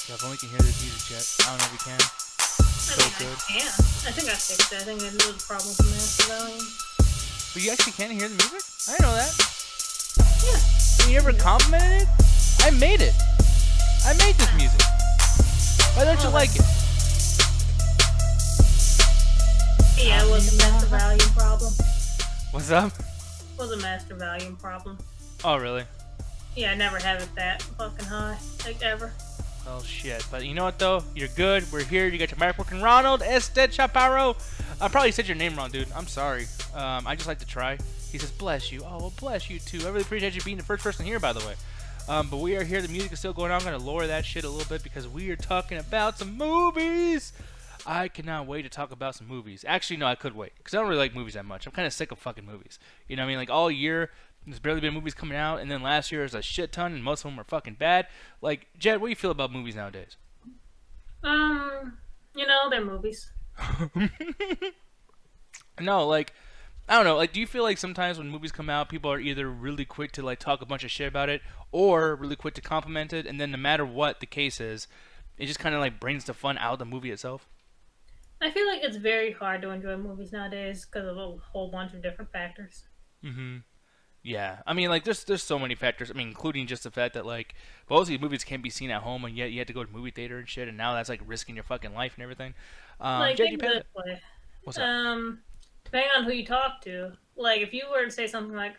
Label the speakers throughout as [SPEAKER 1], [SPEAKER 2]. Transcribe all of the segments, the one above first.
[SPEAKER 1] Yeah, if only you can hear this music, chat. I don't know if you can.
[SPEAKER 2] I
[SPEAKER 1] So
[SPEAKER 2] mean, I
[SPEAKER 1] good.
[SPEAKER 2] can. I think I fixed it. I think there's a problem with the master volume.
[SPEAKER 1] But you actually can't hear the music? I didn't know that.
[SPEAKER 2] Yeah.
[SPEAKER 1] And you ever complimented it? I made it. I made this music. Why don't you like it?
[SPEAKER 2] Yeah, it was a master volume problem.
[SPEAKER 1] What's up?
[SPEAKER 2] It was a master volume problem.
[SPEAKER 1] Oh, really?
[SPEAKER 2] Yeah, I never have it that fucking high. Like, ever.
[SPEAKER 1] Oh, shit. But you know what, though? You're good. We're here. You got your mic working. Ronald Ested Chaparro. I probably said your name wrong, dude. I'm sorry. I just like to try. He says, bless you. Oh, well, bless you, too. I really appreciate you being the first person here, by the way. But we are here. The music is still going on. I'm going to lower that shit a little bit because we are talking about some movies. I cannot wait to talk about some movies. Actually, no, I could wait because I don't really like movies that much. I'm kind of sick of fucking movies. You know what I mean? Like, all year, there's barely been movies coming out, and then last year there's a shit ton, and most of them are fucking bad. Like, Jed, what do you feel about movies nowadays?
[SPEAKER 2] They're movies.
[SPEAKER 1] No, like, I don't know. Like, do you feel like sometimes when movies come out, people are either really quick to, like, talk a bunch of shit about it, or really quick to compliment it, and then no matter what the case is, it just kind of, like, brings the fun out of the movie itself?
[SPEAKER 2] I feel like it's very hard to enjoy movies nowadays because of a whole bunch of different factors.
[SPEAKER 1] Mm-hmm. Yeah, I mean, like, there's so many factors. I mean, including just the fact that, like, most of these movies can't be seen at home, and yet you have to go to movie theater and shit, and now that's like risking your fucking life and everything.
[SPEAKER 2] Like,
[SPEAKER 1] JG
[SPEAKER 2] think of
[SPEAKER 1] Panda,
[SPEAKER 2] it this way.
[SPEAKER 1] what's up?
[SPEAKER 2] Depending on who you talk to, like, if you were to say something like,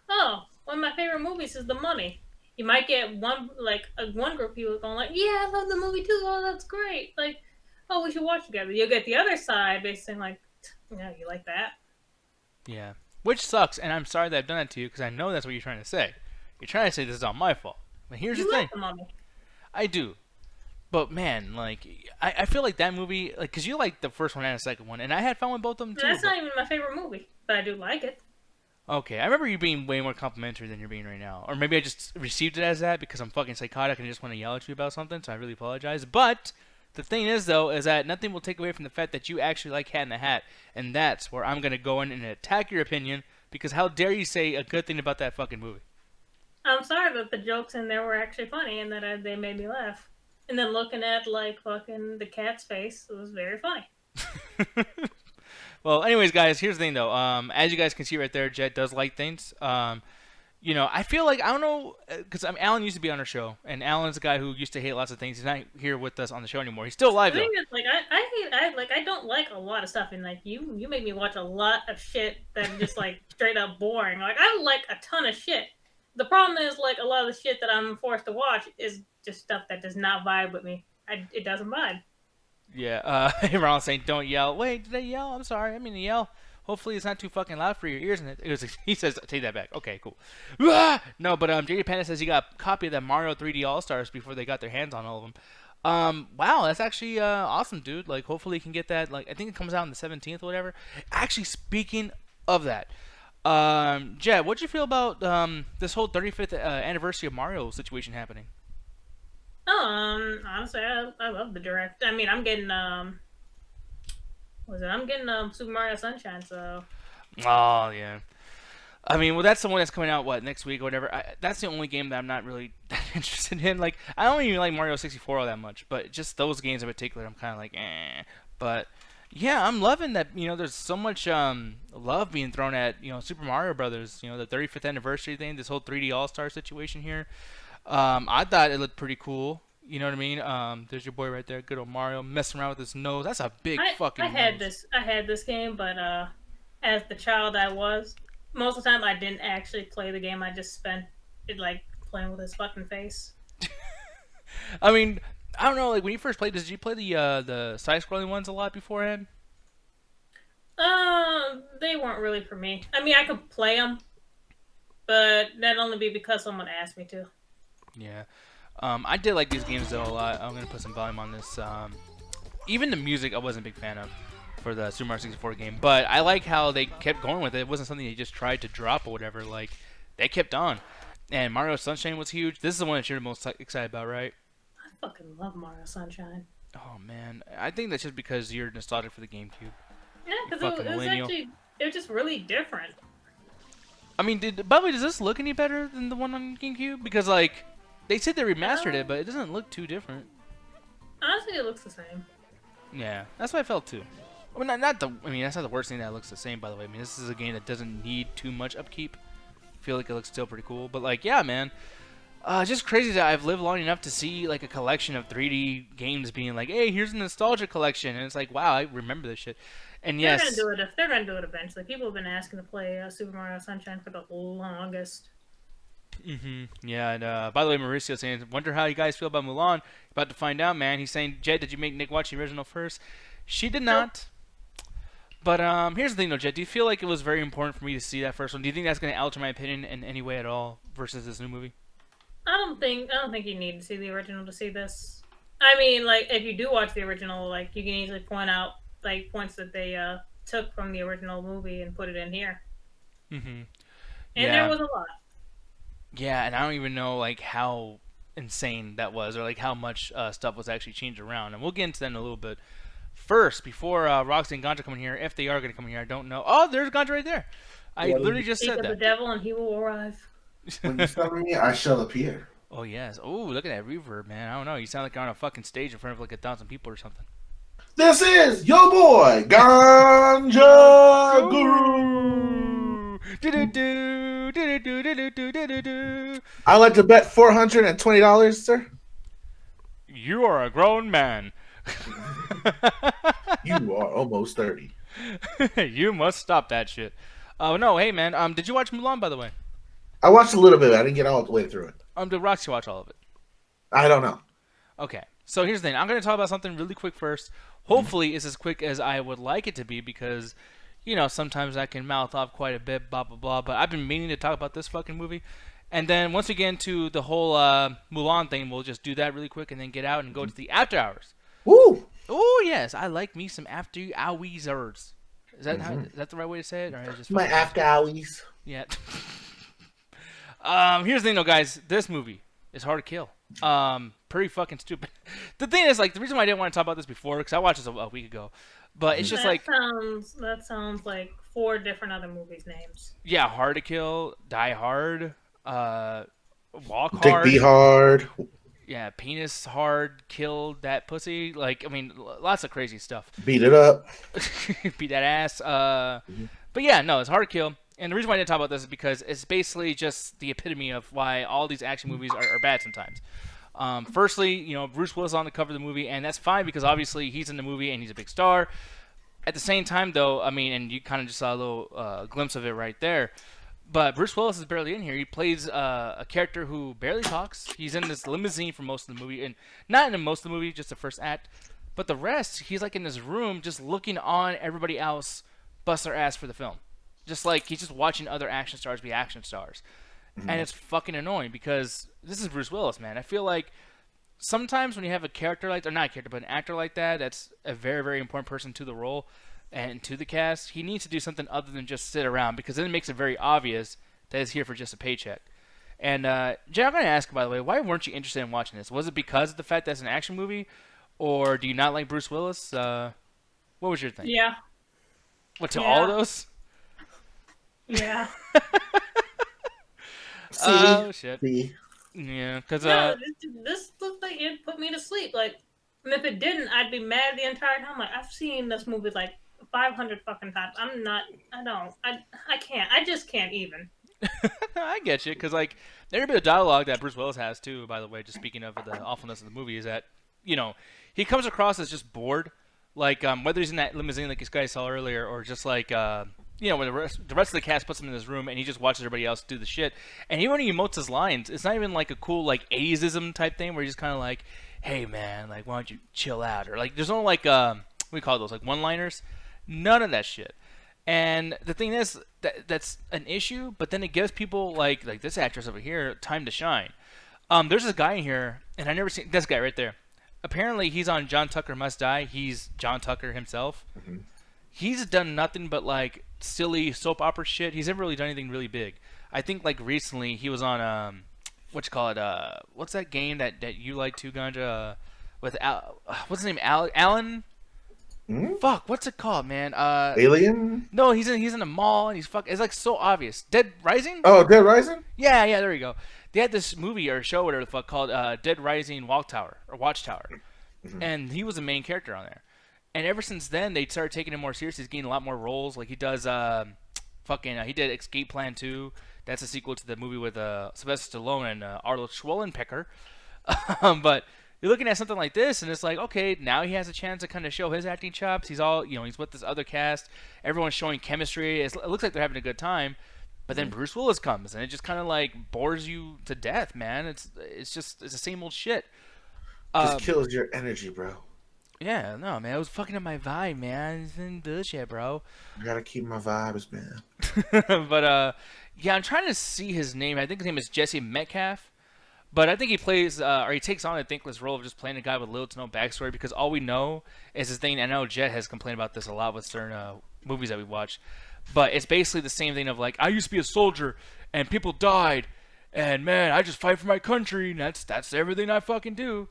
[SPEAKER 2] "Oh, one of my favorite movies is The Mummy," you might get one group of people going like, "Yeah, I love the movie too. Oh, that's great. Like, oh, we should watch together." You'll get the other side basically saying like, "You like that?"
[SPEAKER 1] Yeah, which sucks, and I'm sorry that I've done that to you because I know that's what you're trying to say. You're trying to say this is all my fault. But here's the
[SPEAKER 2] You
[SPEAKER 1] thing,
[SPEAKER 2] like The Mummy.
[SPEAKER 1] I do. But man, like, I feel like that movie, like, cause you like the first one and the second one, and I had fun with both of them too.
[SPEAKER 2] That's not even my favorite movie, but I do like it.
[SPEAKER 1] Okay, I remember you being way more complimentary than you're being right now. Or maybe I just received it as that because I'm fucking psychotic and I just want to yell at you about something, so I really apologize. But the thing is, though, is that nothing will take away from the fact that you actually like Cat in the Hat, and that's where I'm going to go in and attack your opinion because how dare you say a good thing about that fucking movie?
[SPEAKER 2] I'm sorry that the jokes in there were actually funny and that they made me laugh. And then looking at like fucking the cat's face, it was very funny.
[SPEAKER 1] Well, anyways, guys, here's the thing, though. As you guys can see right there, Jet does like things. I feel like I don't know because Alan used to be on our show, and Alan's a guy who used to hate lots of things. He's not here with us on the show anymore. He's still alive
[SPEAKER 2] The
[SPEAKER 1] though.
[SPEAKER 2] thing is, like, I don't like a lot of stuff, and like you make me watch a lot of shit that is just like straight up boring. Like I like a ton of shit. The problem is like a lot of the shit that I'm forced to watch is just stuff that does not vibe with me. It doesn't vibe.
[SPEAKER 1] Yeah. Ronald's saying, "Don't yell." Wait, did they yell? I'm sorry. I mean to yell. Hopefully it's not too fucking loud for your ears. And he says, "Take that back." Okay, cool. Ah! No, but JD Panda says he got a copy of that Mario 3D All Stars before they got their hands on all of them. Wow, that's actually awesome, dude. Like, hopefully you can get that. Like, I think it comes out on the 17th or whatever. Actually, speaking of that, Jed, what'd you feel about this whole 35th anniversary of Mario situation happening?
[SPEAKER 2] Honestly, I love the direct. I mean, I'm getting was it? I'm getting Super Mario Sunshine, so
[SPEAKER 1] Oh yeah. I mean, well, that's the one that's coming out what next week or whatever. That's the only game that I'm not really that interested in. Like, I don't even like Mario 64 all that much, but just those games in particular, I'm kind of like, eh. But yeah, I'm loving that. There's so much love being thrown at Super Mario Brothers. The 35th anniversary thing, this whole 3D All Star situation here. I thought it looked pretty cool. You know what I mean? There's your boy right there, good old Mario, messing around with his nose. That's a big fucking nose.
[SPEAKER 2] I had this game, but as the child I was, most of the time I didn't actually play the game. I just spent it like playing with his fucking face.
[SPEAKER 1] I mean, I don't know. Like when you first played, did you play the side-scrolling ones a lot beforehand?
[SPEAKER 2] They weren't really for me. I mean, I could play them, but that'd only be because someone asked me to.
[SPEAKER 1] Yeah. I did like these games though a lot. I'm gonna put some volume on this. Even the music, I wasn't a big fan of for the Super Mario 64 game, but I like how they kept going with it. It wasn't something they just tried to drop or whatever. Like they kept on. And Mario Sunshine was huge. This is the one that you're the most excited about, right?
[SPEAKER 2] I fucking love Mario Sunshine.
[SPEAKER 1] Oh man, I think that's just because you're nostalgic for the GameCube.
[SPEAKER 2] Yeah,
[SPEAKER 1] You
[SPEAKER 2] because
[SPEAKER 1] fucking
[SPEAKER 2] it was
[SPEAKER 1] millennial.
[SPEAKER 2] actually it was just really different.
[SPEAKER 1] I mean, by the way, does this look any better than the one on GameCube? Because like they said they remastered it,
[SPEAKER 2] Um,
[SPEAKER 1] but it doesn't look too different.
[SPEAKER 2] think it looks the same.
[SPEAKER 1] Yeah, that's what I felt too. I mean, that's not the worst thing that it looks the same, by the way. I mean, this is a game that doesn't need too much upkeep. I feel like it looks still pretty cool. But like, yeah, man. Just crazy that I've lived long enough to see like a collection of 3D games being like, hey, here's a nostalgia collection, and it's like, wow, I remember this shit. And
[SPEAKER 2] They're
[SPEAKER 1] yes,
[SPEAKER 2] gonna do it. They're gonna do it eventually. People have been asking to play Super Mario Sunshine for the longest.
[SPEAKER 1] yeah. And by the way, Mauricio saying, wonder how you guys feel about Mulan. About to find out, man. He's saying, Jed, did you make Nick watch the original first? She did not. But here's the thing, though, Jed. Do you feel like it was very important for me to see that first one? Do you think that's going to alter my opinion in any way at all versus this new movie?
[SPEAKER 2] I don't think you need to see the original to see this. I mean, like if you do watch the original, like you can easily point out like points that they took from the original movie and put it in here.
[SPEAKER 1] Mm-hmm.
[SPEAKER 2] And there was a lot.
[SPEAKER 1] Yeah, and I don't even know like how insane that was, or like how much stuff was actually changed around. And we'll get into that in a little bit. First, before Roxy and Ganja come in here, if they are going to come in here, I don't know. Oh, there's Ganja right there. I literally just said that.
[SPEAKER 2] The devil, and he will arrive.
[SPEAKER 3] When you summon me, I shall appear.
[SPEAKER 1] Oh yes. Oh, look at that reverb, man. I don't know. You sound like you're on a fucking stage in front of like 1,000 people or something.
[SPEAKER 3] This is your boy, Ganja Guru. I like to bet $420, sir.
[SPEAKER 1] You are a grown man.
[SPEAKER 3] You are almost 30.
[SPEAKER 1] You must stop that shit. Oh no, hey man. Did you watch Mulan, by the way?
[SPEAKER 3] I watched a little bit. I didn't get all the way through it.
[SPEAKER 1] Did Roxy watch all of it?
[SPEAKER 3] I don't know.
[SPEAKER 1] Okay. So here's the thing. I'm going to talk about something really quick first. Hopefully, it's as quick as I would like it to be because, you know, sometimes I can mouth off quite a bit, blah, blah, blah. But I've been meaning to talk about this fucking movie. And then once we get into the whole Mulan thing, we'll just do that really quick and then get out and go to the after hours.
[SPEAKER 3] Woo!
[SPEAKER 1] Oh, yes. I like me some after hours. Is that is that the right way to say it? Or is it just
[SPEAKER 3] My after hours.
[SPEAKER 1] Yeah. Here's the thing, though, guys. This movie is hard to kill. Pretty fucking stupid. The thing is, like, the reason why I didn't want to talk about this before, because I watched this a week ago, but it's just
[SPEAKER 2] that sounds like 4 different other movies' names.
[SPEAKER 1] Yeah, Hard to Kill, Die Hard, Walk
[SPEAKER 3] Dick
[SPEAKER 1] Hard,
[SPEAKER 3] Be Hard.
[SPEAKER 1] Yeah, Penis Hard, Killed That Pussy. Like, I mean, lots of crazy stuff.
[SPEAKER 3] Beat it up.
[SPEAKER 1] Beat that ass. But yeah, no, it's hard to kill. And the reason why I didn't talk about this is because it's basically just the epitome of why all these action movies are bad sometimes. Firstly, you know, Bruce Willis on the cover of the movie, and that's fine because obviously he's in the movie and he's a big star. At the same time, though, I mean, and you kind of just saw a little glimpse of it right there, but Bruce Willis is barely in here. He plays a character who barely talks. He's in this limousine for most of the movie, and not in most of the movie, just the first act. But the rest, he's like in this room just looking on everybody else bust their ass for the film. Just like he's just watching other action stars be action stars. And it's fucking annoying because this is Bruce Willis, man. I feel like sometimes when you have a character like, or not a character, but an actor like that, that's a very, very important person to the role and to the cast, he needs to do something other than just sit around because then it makes it very obvious that he's here for just a paycheck. And, Jay, I'm going to ask, by the way, why weren't you interested in watching this? Was it because of the fact that it's an action movie, or do you not like Bruce Willis? What was your thing?
[SPEAKER 2] Yeah.
[SPEAKER 1] What, to all of those?
[SPEAKER 2] Yeah.
[SPEAKER 1] Oh, shit.
[SPEAKER 3] See.
[SPEAKER 1] Yeah, because
[SPEAKER 2] no, this looked like it put me to sleep. Like, and if it didn't, I'd be mad the entire time. Like, I've seen this movie like 500 fucking times. I can't. I just can't even.
[SPEAKER 1] I get you, because like there's a bit of dialogue that Bruce Willis has too. By the way, just speaking of the awfulness of the movie, is that you know he comes across as just bored, like whether he's in that limousine like this guy saw earlier, or just like you know when the rest of the cast puts him in this room and he just watches everybody else do the shit. And even when he emotes his lines, it's not even like a cool like 80s-ism type thing where he's just kind of like, "Hey man, like why don't you chill out?" Or like there's no like what do we call those, like one-liners? None of that shit. And the thing is, that's an issue, but then it gives people like this actress over here time to shine. There's this guy in here, and I never seen this guy right there. Apparently, he's on John Tucker Must Die. He's John Tucker himself. Mm-hmm. He's done nothing but like silly soap opera shit. He's never really done anything really big. I think like recently he was on what's that game that you like too, Ganja? With what's his name? Alan.
[SPEAKER 3] Hmm?
[SPEAKER 1] Fuck, what's it called, man?
[SPEAKER 3] Alien?
[SPEAKER 1] No, he's in a mall and he's it's like so obvious. Dead Rising?
[SPEAKER 3] Oh, Dead Rising?
[SPEAKER 1] Yeah, there we go. They had this movie or show, whatever the fuck, called Dead Rising Watchtower. and he was the main character on there. And ever since then, they started taking him more seriously. He's getting a lot more roles. Like he does, he did Escape Plan 2. That's a sequel to the movie with Sylvester Stallone and Arnold Schwarzenegger. But you're looking at something like this, and it's like, okay, now he has a chance to kind of show his acting chops. He's all, he's with this other cast. Everyone's showing chemistry. It looks like they're having a good time. But then Bruce Willis comes, and it just kind of like bores you to death, man. It's the same old shit.
[SPEAKER 3] Just kills your energy, bro.
[SPEAKER 1] Yeah, no, man, it was fucking up my vibe, man. It's been bullshit, bro.
[SPEAKER 3] I gotta keep my vibes, man.
[SPEAKER 1] But yeah, I'm trying to see his name. I think his name is Jesse Metcalf. But I think he plays, or he takes on a thankless role of just playing a guy with little to no backstory, because all we know is his thing. I know Jet has complained about this a lot with certain movies that we watch, but it's basically the same thing of like, I used to be a soldier and people died, and man, I just fight for my country, and that's everything I fucking do.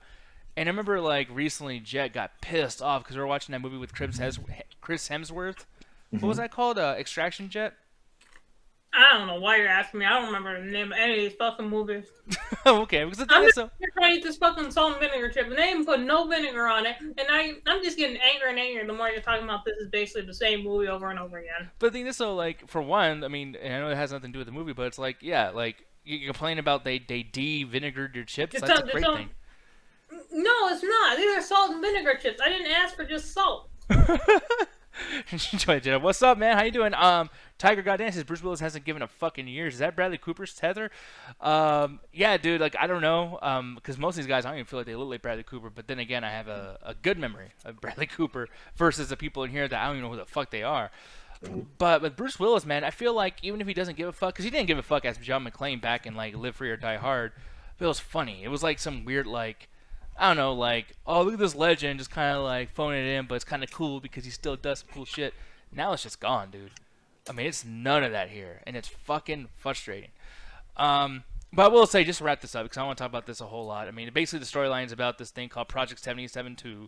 [SPEAKER 1] And I remember like recently Jet got pissed off because we were watching that movie with Chris Hemsworth. What was that called? Extraction, Jet?
[SPEAKER 2] I don't know why you're asking me. I don't remember the name of any of these fucking movies.
[SPEAKER 1] Okay, because the thing is, so
[SPEAKER 2] trying to eat this fucking salt and vinegar chip, and they even put no vinegar on it. And I'm just getting angrier and angrier the more you're talking about this is basically the same movie over and over again.
[SPEAKER 1] But the thing is, so like for one, I mean, and I know it has nothing to do with the movie, but it's like, yeah, like you complain about they de-vinegared your chips. That's a great thing.
[SPEAKER 2] No, it's not. These are salt and vinegar chips. I didn't ask for just salt.
[SPEAKER 1] What's up, man? How you doing? Tiger Goddamn says Bruce Willis hasn't given a fucking years. Is that Bradley Cooper's tether? Yeah, dude. Like I don't know. Because most of these guys, I don't even feel like they look like Bradley Cooper. But then again, I have a good memory of Bradley Cooper versus the people in here that I don't even know who the fuck they are. But with Bruce Willis, man, I feel like even if he doesn't give a fuck, because he didn't give a fuck as John McClane back in like Live Free or Die Hard. But it was funny. It was like some weird like, I don't know, like, oh, look at this legend, just kind of like phoning it in, but it's kind of cool because he still does some cool shit. Now it's just gone, dude. I mean, it's none of that here, and it's fucking frustrating. But I will say, just to wrap this up, because I want to talk about this a whole lot. I mean, basically the storyline is about this thing called Project 77-2,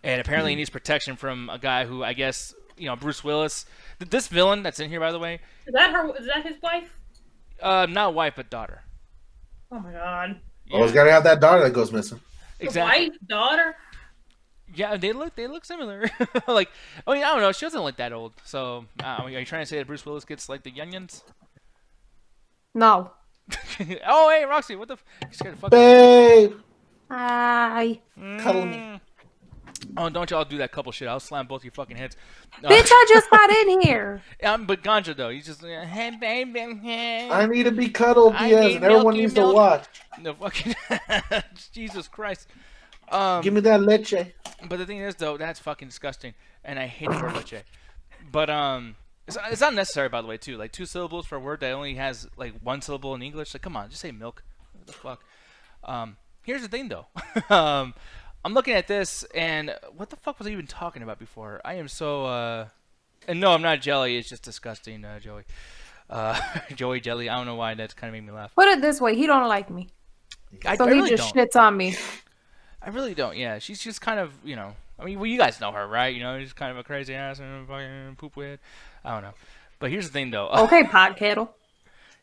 [SPEAKER 1] and apparently he needs protection from a guy who, I guess, Bruce Willis. This villain that's in here, by the way.
[SPEAKER 2] Is that his wife?
[SPEAKER 1] Not wife, but daughter.
[SPEAKER 2] Oh my god.
[SPEAKER 3] Yeah. Always gotta have that daughter that goes missing.
[SPEAKER 1] Exactly.
[SPEAKER 2] Wife, daughter.
[SPEAKER 1] Yeah, they look similar. Like, I mean, I don't know. She doesn't look that old. So, are you trying to say that Bruce Willis gets like the youngins?
[SPEAKER 4] No.
[SPEAKER 1] Oh, hey, Roxy, what the? You scared the fuck
[SPEAKER 3] Babe.
[SPEAKER 4] Hi.
[SPEAKER 3] Cuddle me.
[SPEAKER 1] Oh, don't y'all do that couple shit. I'll slam both your fucking heads.
[SPEAKER 4] Bitch, I just got in here.
[SPEAKER 1] But Ganja, though, he's just, hey, baby, hey.
[SPEAKER 3] I need to be cuddled, Diaz, and everyone needs to watch.
[SPEAKER 1] No, fucking, Jesus Christ.
[SPEAKER 3] Give me that leche.
[SPEAKER 1] But the thing is, though, that's fucking disgusting, and I hate the word leche. But, it's not necessary, by the way, too. Like, 2 syllables for a word that only has, like, 1 syllable in English. Like, come on, just say milk. What the fuck? Here's the thing, though. I'm looking at this, and what the fuck was I even talking about before? I am so, and no, I'm not jelly. It's just disgusting, Joey. Joey Jelly. I don't know why. That's kind of made me laugh.
[SPEAKER 4] Put it this way. He don't like me.
[SPEAKER 1] I
[SPEAKER 4] he
[SPEAKER 1] really
[SPEAKER 4] just
[SPEAKER 1] don't.
[SPEAKER 4] shits on me.
[SPEAKER 1] I really don't, yeah. She's just kind of, I mean, well, you guys know her, right? She's kind of a crazy ass and fucking poop with. I don't know. But here's the thing, though.
[SPEAKER 4] Okay, pod kettle.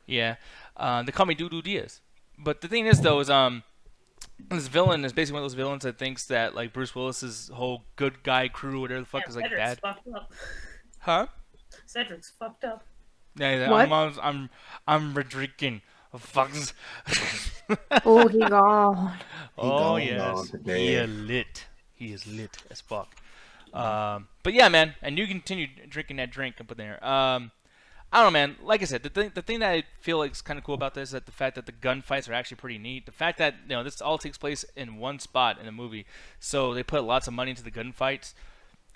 [SPEAKER 1] Yeah. They call me Doo Diaz. But the thing is, though, is, this villain is basically one of those villains that thinks that like Bruce Willis's whole good guy crew, whatever the fuck, is like
[SPEAKER 2] Cedric's
[SPEAKER 1] bad.
[SPEAKER 2] fucked up.
[SPEAKER 1] Huh?
[SPEAKER 2] Cedric's fucked up.
[SPEAKER 1] Yeah,
[SPEAKER 4] What?
[SPEAKER 1] I'm drinking. Fucks.
[SPEAKER 4] Oh, he gone.
[SPEAKER 1] Oh yes, he is lit. He is lit as fuck. But yeah, man, and you continue drinking that drink and put there. I don't know, man. Like I said, the thing that I feel like is kind of cool about this is that the fact that the gunfights are actually pretty neat. The fact that this all takes place in one spot in the movie, so they put lots of money into the gunfights.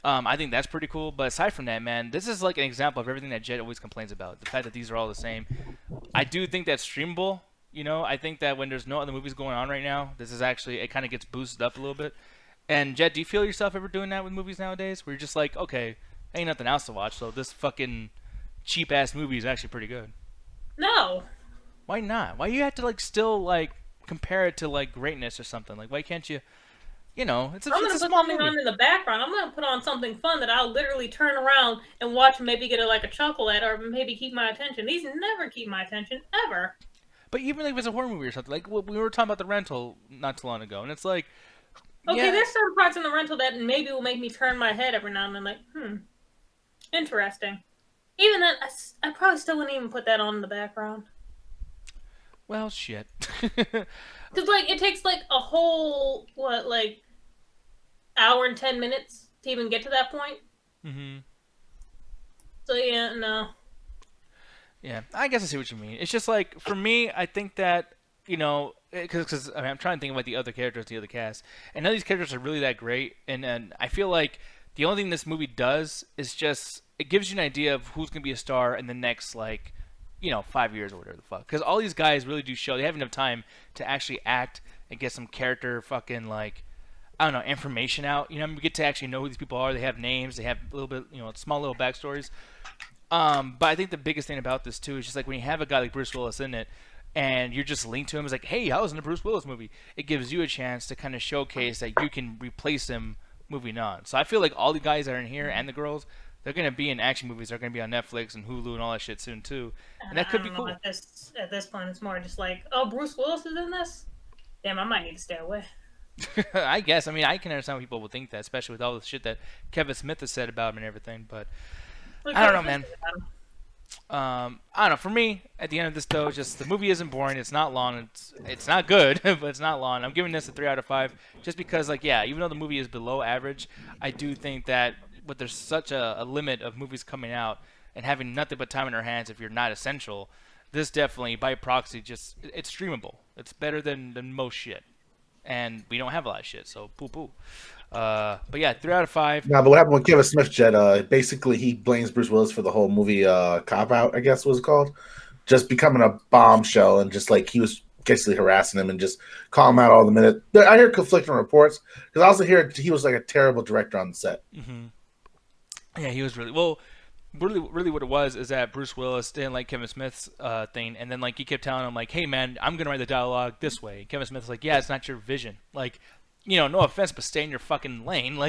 [SPEAKER 1] I think that's pretty cool. But aside from that, man, this is like an example of everything that Jet always complains about. The fact that these are all the same. I do think that's streamable. I think that when there's no other movies going on right now, this is actually, it kind of gets boosted up a little bit. And Jet, do you feel yourself ever doing that with movies nowadays? Where you're just like, okay, ain't nothing else to watch, so this fucking cheap ass movie is actually pretty good.
[SPEAKER 2] No.
[SPEAKER 1] Why not? Why you have to like still like compare it to like greatness or something? Like why can't you? It's a,
[SPEAKER 2] I'm
[SPEAKER 1] it's
[SPEAKER 2] gonna
[SPEAKER 1] a
[SPEAKER 2] put
[SPEAKER 1] small
[SPEAKER 2] something
[SPEAKER 1] movie.
[SPEAKER 2] on in the background. I'm gonna put on something fun that I'll literally turn around and watch and maybe get a chuckle at, or maybe keep my attention. These never keep my attention ever.
[SPEAKER 1] But even if it's a horror movie or something, like we were talking about The Rental not too long ago, and it's like,
[SPEAKER 2] Okay,
[SPEAKER 1] Yeah.
[SPEAKER 2] there's certain parts in the rental that maybe will make me turn my head every now and then, like, interesting. Even then, I probably still wouldn't even put that on in the background.
[SPEAKER 1] Well, shit.
[SPEAKER 2] Because, like, it takes, like, a whole, hour and 10 minutes to even get to that point.
[SPEAKER 1] Mm-hmm.
[SPEAKER 2] So, yeah, no.
[SPEAKER 1] Yeah, I guess I see what you mean. It's just like, for me, I think that, because I'm trying to think about the other characters, the other cast, and none of these characters are really that great, and I feel like the only thing this movie does is just, it gives you an idea of who's going to be a star in the next, 5 years or whatever the fuck. Because all these guys really do show, they have enough time to actually act and get some character fucking, I don't know, information out. We get to actually know who these people are. They have names. They have a little bit, small little backstories. But I think the biggest thing about this too is just like when you have a guy like Bruce Willis in it, and you're just linked to him, it's like, hey, I was in a Bruce Willis movie. It gives you a chance to kind of showcase that you can replace him moving on. So I feel like all the guys that are in here and the girls, they're gonna be in action movies. They're gonna be on Netflix and Hulu and all that shit soon too, and that could be cool.
[SPEAKER 2] At this point, it's more just like, oh, Bruce Willis is in this? Damn, I might need to stay away.
[SPEAKER 1] I guess. I mean, I can understand why people would think that, especially with all the shit that Kevin Smith has said about him and everything. But I don't know, man. I don't know. For me, at the end of this though, just the movie isn't boring. It's not long. It's not good, but it's not long. I'm giving this a 3 out of 5, just because, even though the movie is below average, I do think that there's such a limit of movies coming out and having nothing but time in our hands if you're not essential. This definitely, by proxy, it's streamable. It's better than most shit, and we don't have a lot of shit, so poo. But yeah, 3 out of 5.
[SPEAKER 3] No, but what happened with Kevin Smith, Jed? Basically, he blames Bruce Willis for the whole movie Cop Out, I guess was it called. Just becoming a bombshell, and just like he was basically harassing him and just calling him out all the minute. I hear conflicting reports, because I also hear he was like a terrible director on the set.
[SPEAKER 1] Mm-hmm. Yeah, he was really well. Really, what it was is that Bruce Willis didn't like Kevin Smith's thing, and then he kept telling him "Hey man, I'm gonna write the dialogue this way." And Kevin Smith's like, "Yeah, it's not your vision. No offense, but stay in your fucking lane.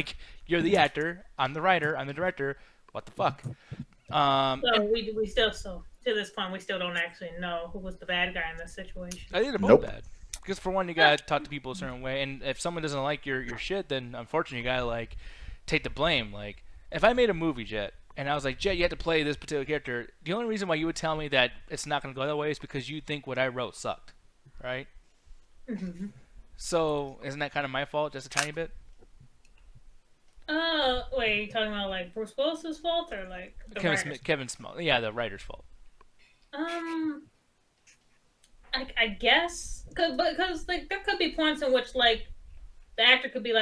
[SPEAKER 1] You're the actor, I'm the writer, I'm the director. What the fuck?"
[SPEAKER 2] We still, to this point, we still don't actually know who was the bad guy in this situation.
[SPEAKER 1] I think they're both bad. Because for one, you gotta talk to people a certain way, and if someone doesn't like your shit, then unfortunately you gotta take the blame. If I made a movie, Jet, and I was like, Jet, you have to play this particular character, the only reason why you would tell me that it's not going to go that way is because you think what I wrote sucked, right?
[SPEAKER 2] Mm-hmm.
[SPEAKER 1] So, isn't that kind of my fault, just a tiny bit?
[SPEAKER 2] Wait, are you talking about Bruce Willis's fault or
[SPEAKER 1] Kevin Smith, yeah, the writer's fault.
[SPEAKER 2] I guess, because there could be points in which the actor could be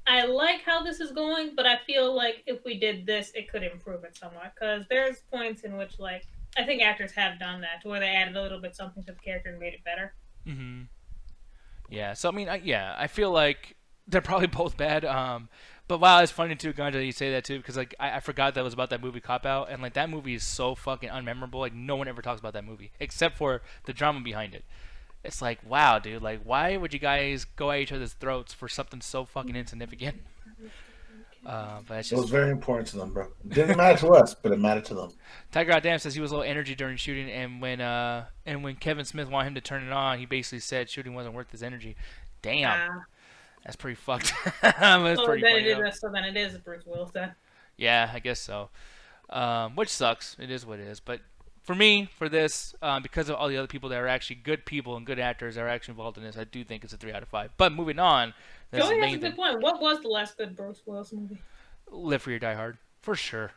[SPEAKER 2] I like how this is going, but I feel like if we did this, it could improve it somewhat. Because there's points in which, I think actors have done that, to where they added a little bit something to the character and made it better.
[SPEAKER 1] Mm-hmm. Yeah, so, I mean, I feel like they're probably both bad. But wow, it's funny, too, Ganja, that you say that, too, because, I forgot that was about that movie Cop Out, and, that movie is so fucking unmemorable. No one ever talks about that movie, except for the drama behind it. It's wow, dude. Why would you guys go at each other's throats for something so fucking insignificant? But it's just,
[SPEAKER 3] it was very important to them, bro. It didn't matter to us, but it mattered to them.
[SPEAKER 1] Tiger Goddamn says he was low energy during shooting, and when Kevin Smith wanted him to turn it on, he basically said shooting wasn't worth his energy. Damn, that's pretty fucked. That's
[SPEAKER 2] so
[SPEAKER 1] pretty funny.
[SPEAKER 2] So then it is Bruce Willis then.
[SPEAKER 1] Yeah, I guess so. Which sucks. It is what it is, but. For me, for this, because of all the other people that are actually good people and good actors that are actually involved in this, I do think it's a 3 out of 5. But moving on,
[SPEAKER 2] Joey has a good point. What was the last good Bruce Willis movie?
[SPEAKER 1] Live Free or Die Hard, for sure.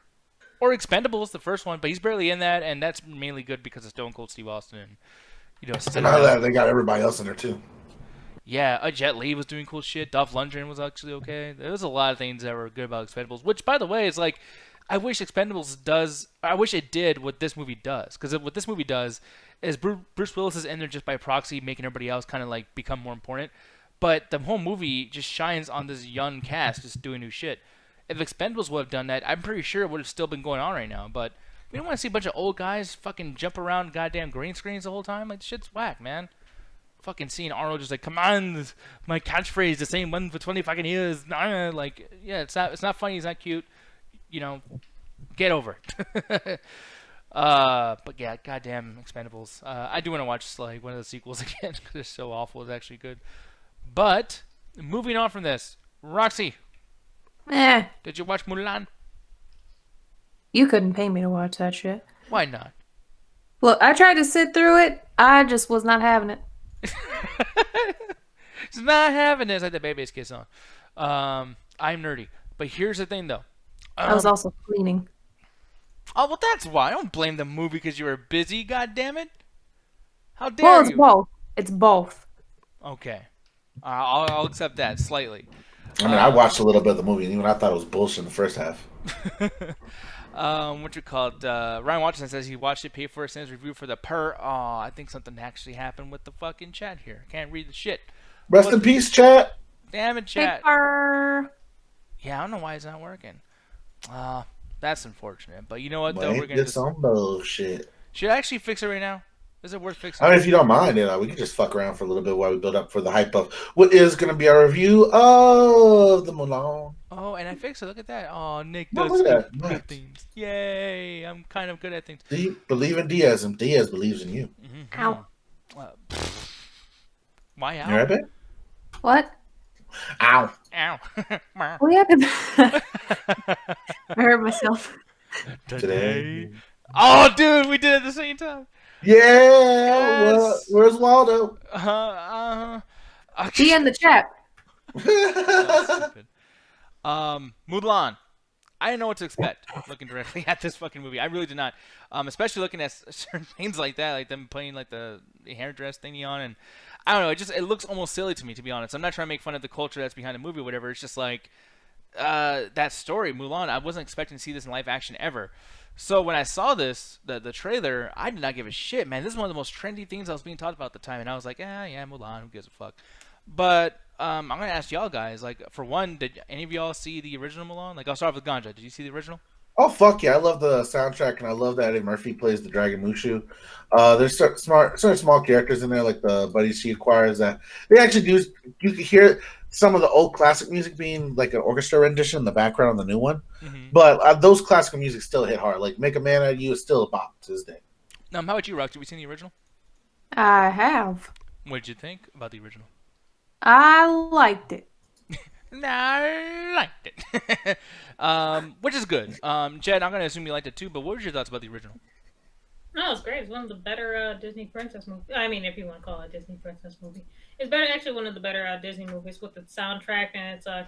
[SPEAKER 1] Or Expendables, the first one, but he's barely in that, and that's mainly good because of Stone Cold Steve Austin and
[SPEAKER 3] They got everybody else in there too.
[SPEAKER 1] Yeah, Jet Li was doing cool shit. Dolph Lundgren was actually okay. There was a lot of things that were good about Expendables, which, by the way, is I wish I wish it did what this movie does. Because what this movie does is Bruce Willis is in there just by proxy, making everybody else kind of become more important. But the whole movie just shines on this young cast just doing new shit. If Expendables would have done that, I'm pretty sure it would have still been going on right now. But we don't want to see a bunch of old guys fucking jump around goddamn green screens the whole time. Shit's whack, man. Fucking seeing Arnold just come on, my catchphrase, the same one for 20 fucking years. Yeah, it's not funny, it's not cute. Get over it. But yeah, goddamn Expendables. I do want to watch one of the sequels again because they're so awful. It's actually good. But Moving on from this, Roxy,
[SPEAKER 4] Eh,
[SPEAKER 1] did you watch Mulan?
[SPEAKER 4] you couldn't pay me to watch that shit.
[SPEAKER 1] Why not?
[SPEAKER 4] Look, I tried to sit through it. I just was not having it.
[SPEAKER 1] It's not having this. I had the baby's kiss on. I'm nerdy, but here's the thing though.
[SPEAKER 4] I was also cleaning.
[SPEAKER 1] Oh well, that's why. I don't blame the movie because you were busy. God damn it! How dare
[SPEAKER 4] Well, it's
[SPEAKER 1] you?
[SPEAKER 4] both. It's both.
[SPEAKER 1] Okay, I'll accept that slightly.
[SPEAKER 3] I mean, I watched a little bit of the movie, and even I thought it was bullshit in the first half.
[SPEAKER 1] What you call it? Ryan Watson says he watched it, paid for it, sends review for the per. Oh, I think something actually happened with the fucking chat here. Can't read the shit.
[SPEAKER 3] Rest in peace, chat.
[SPEAKER 1] Damn it, chat.
[SPEAKER 4] Paper.
[SPEAKER 1] Yeah, I don't know why it's not working. That's unfortunate. But you know what, though?
[SPEAKER 3] Well,
[SPEAKER 1] We're
[SPEAKER 3] ain't
[SPEAKER 1] gonna
[SPEAKER 3] this some bullshit.
[SPEAKER 1] Should I actually fix it right now? Is it worth fixing?
[SPEAKER 3] I mean, if you don't mind, we can just fuck around for a little bit while we build up for the hype of what is going to be our review of the Mulan.
[SPEAKER 1] Oh, and I fixed it. Look at that. Oh, Nick
[SPEAKER 3] Oh,
[SPEAKER 1] does
[SPEAKER 3] look at
[SPEAKER 1] good
[SPEAKER 3] that.
[SPEAKER 1] things. Yay! I'm kind of good at things.
[SPEAKER 3] Do you believe in Diaz, and Diaz believes in you.
[SPEAKER 1] Mm-hmm.
[SPEAKER 4] Ow.
[SPEAKER 1] Why ow?
[SPEAKER 3] You right, babe?
[SPEAKER 4] What?
[SPEAKER 3] Ow.
[SPEAKER 1] Ow.
[SPEAKER 4] What happened? I hurt myself.
[SPEAKER 1] Today. Oh, dude, we did it at the same time.
[SPEAKER 3] Yeah.
[SPEAKER 1] Yes.
[SPEAKER 3] Where's Waldo?
[SPEAKER 4] Be in the chat.
[SPEAKER 1] Stupid. Mulan. I didn't know what to expect looking directly at this fucking movie. I really did not. Especially looking at certain things like that, like them playing like the hairdress thingy on, and I don't know. It looks almost silly to me, to be honest. I'm not trying to make fun of the culture that's behind the movie or whatever. It's just like that story, Mulan. I wasn't expecting to see this in live action ever. So when I saw this, the trailer, I did not give a shit, man. This is one of the most trendy things I was being talked about at the time, and I was like, yeah, Mulan, who gives a fuck? But I'm gonna ask y'all guys, like, for one, did any of y'all see the original Mulan? Like, I'll start with Ganja. Did you see the original?
[SPEAKER 3] Oh, fuck yeah. I love the soundtrack, and I love that Eddie Murphy plays the Dragon Mushu. There's certain small characters in there, like the buddies she acquires, that they actually do. You can hear some of the old classic music being like an orchestra rendition in the background on the new one.
[SPEAKER 1] Mm-hmm.
[SPEAKER 3] But those classical music still hit hard. Like, Make a Man Out of You is still a bop to this day.
[SPEAKER 1] How about you, Rox? Have you seen the original?
[SPEAKER 4] I have.
[SPEAKER 1] What did you think about the original?
[SPEAKER 4] I liked it.
[SPEAKER 1] I liked it. Which is good. Jed, I'm going to assume you liked it too, but what were your thoughts about the original?
[SPEAKER 2] No, it's great. It's one of the better Disney princess movies. I mean, if you want to call it a Disney princess movie, it's better. Actually, one of the better Disney movies with the soundtrack, and it's a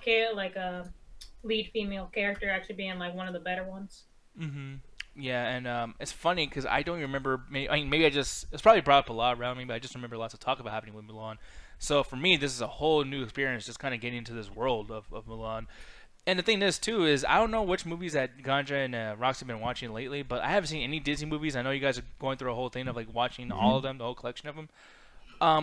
[SPEAKER 2] lead female character actually being like one of the better ones.
[SPEAKER 1] Mm-hmm. Yeah, and it's funny because I don't remember. Maybe it's probably brought up a lot around me, but I just remember lots of talk about happening with Mulan. So for me, this is a whole new experience, just kind of getting into this world of Mulan. And the thing is, too, is I don't know which movies that Ganja and Rox have been watching lately, but I haven't seen any Disney movies. I know you guys are going through a whole thing of like watching all of them, the whole collection of them.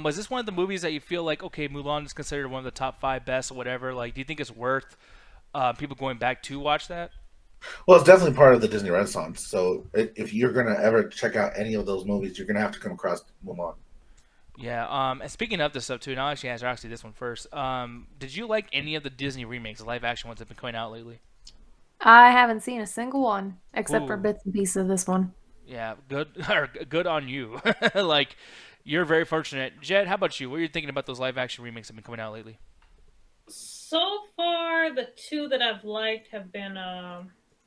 [SPEAKER 1] Was this one of the movies that you feel like, okay, Mulan is considered one of the top 5 best or whatever? Like, do you think it's worth people going back to watch that?
[SPEAKER 3] Well, it's definitely part of the Disney Renaissance. So if you're going to ever check out any of those movies, you're going to have to come across Mulan.
[SPEAKER 1] Yeah, and speaking of this stuff too, and I'll actually ask Roxy this one first. Did you like any of the Disney remakes, the live action ones that have been coming out lately?
[SPEAKER 4] I haven't seen a single one except for
[SPEAKER 1] Ooh.
[SPEAKER 4] bits and pieces of this one.
[SPEAKER 1] Yeah, good on you. Like, you're very fortunate. Jed, how about you? What are you thinking about those live action remakes that have been coming out lately?
[SPEAKER 2] So far, the two that I've liked have been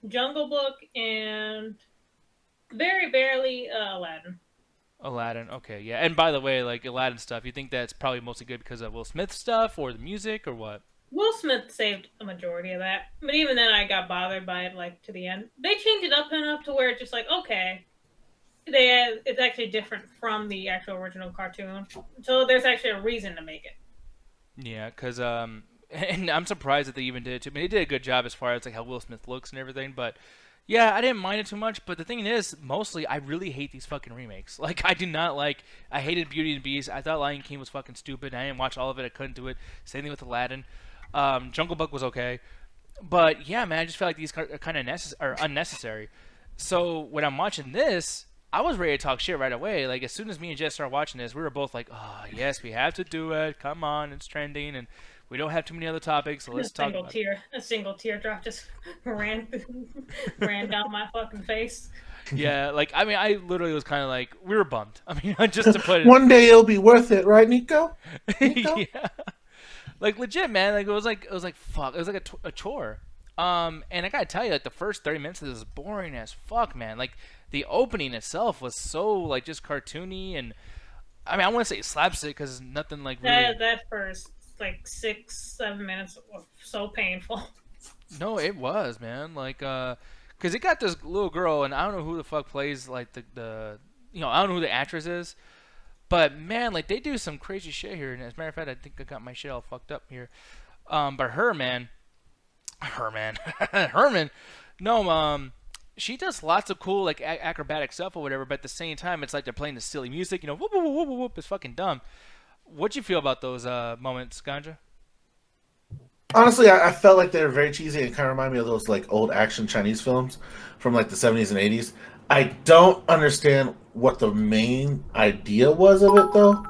[SPEAKER 2] Jungle Book and very barely Aladdin.
[SPEAKER 1] Aladdin, okay, yeah. And by the way, like Aladdin stuff, you think that's probably mostly good because of Will Smith stuff or the music or what?
[SPEAKER 2] Will Smith saved a majority of that, but even then, I got bothered by it like to the end. They changed it up enough to where it's just like okay, it's actually different from the actual original cartoon, so there's actually a reason to make it.
[SPEAKER 1] Yeah, because and I'm surprised that they even did it too. I mean, they did a good job as far as like how Will Smith looks and everything, but. Yeah, I didn't mind it too much, but the thing is, mostly, I really hate these fucking remakes. Like, I hated Beauty and the Beast. I thought Lion King was fucking stupid. I didn't watch all of it. I couldn't do it. Same thing with Aladdin. Jungle Book was okay. But, yeah, man, I just feel like these are kind of unnecessary. So, when I'm watching this, I was ready to talk shit right away. Like, as soon as me and Jess started watching this, we were both like, oh, yes, we have to do it. Come on, it's trending, and we don't have too many other topics, so let's talk about it.
[SPEAKER 2] A single teardrop just ran down my fucking face.
[SPEAKER 1] Yeah, like, I mean, I literally was kind of like, we were bummed. I mean, just to put it...
[SPEAKER 3] One day it'll be worth it, right, Nico?
[SPEAKER 1] Yeah. Like legit, man. Like it was like fuck. It was like a chore. And I gotta tell you, like the first 30 minutes of this is boring as fuck, man. Like the opening itself was so like just cartoony, and I mean I want to say slapstick because nothing like really.
[SPEAKER 2] That first like 6-7 minutes was so painful.
[SPEAKER 1] No, it was, man. Like cause it got this little girl, and I don't know who the fuck plays like the I don't know who the actress is. But man, like they do some crazy shit here. And as a matter of fact, I think I got my shit all fucked up here. But Herman, Herman, no, she does lots of cool like acrobatic stuff or whatever. But at the same time, it's like they're playing the silly music. Whoop whoop whoop whoop whoop. It's fucking dumb. What'd you feel about those moments, Ganja?
[SPEAKER 3] Honestly, I felt like they were very cheesy and kind of remind me of those like old action Chinese films from like the 70s and 80s. I don't understand what the main idea was of it though,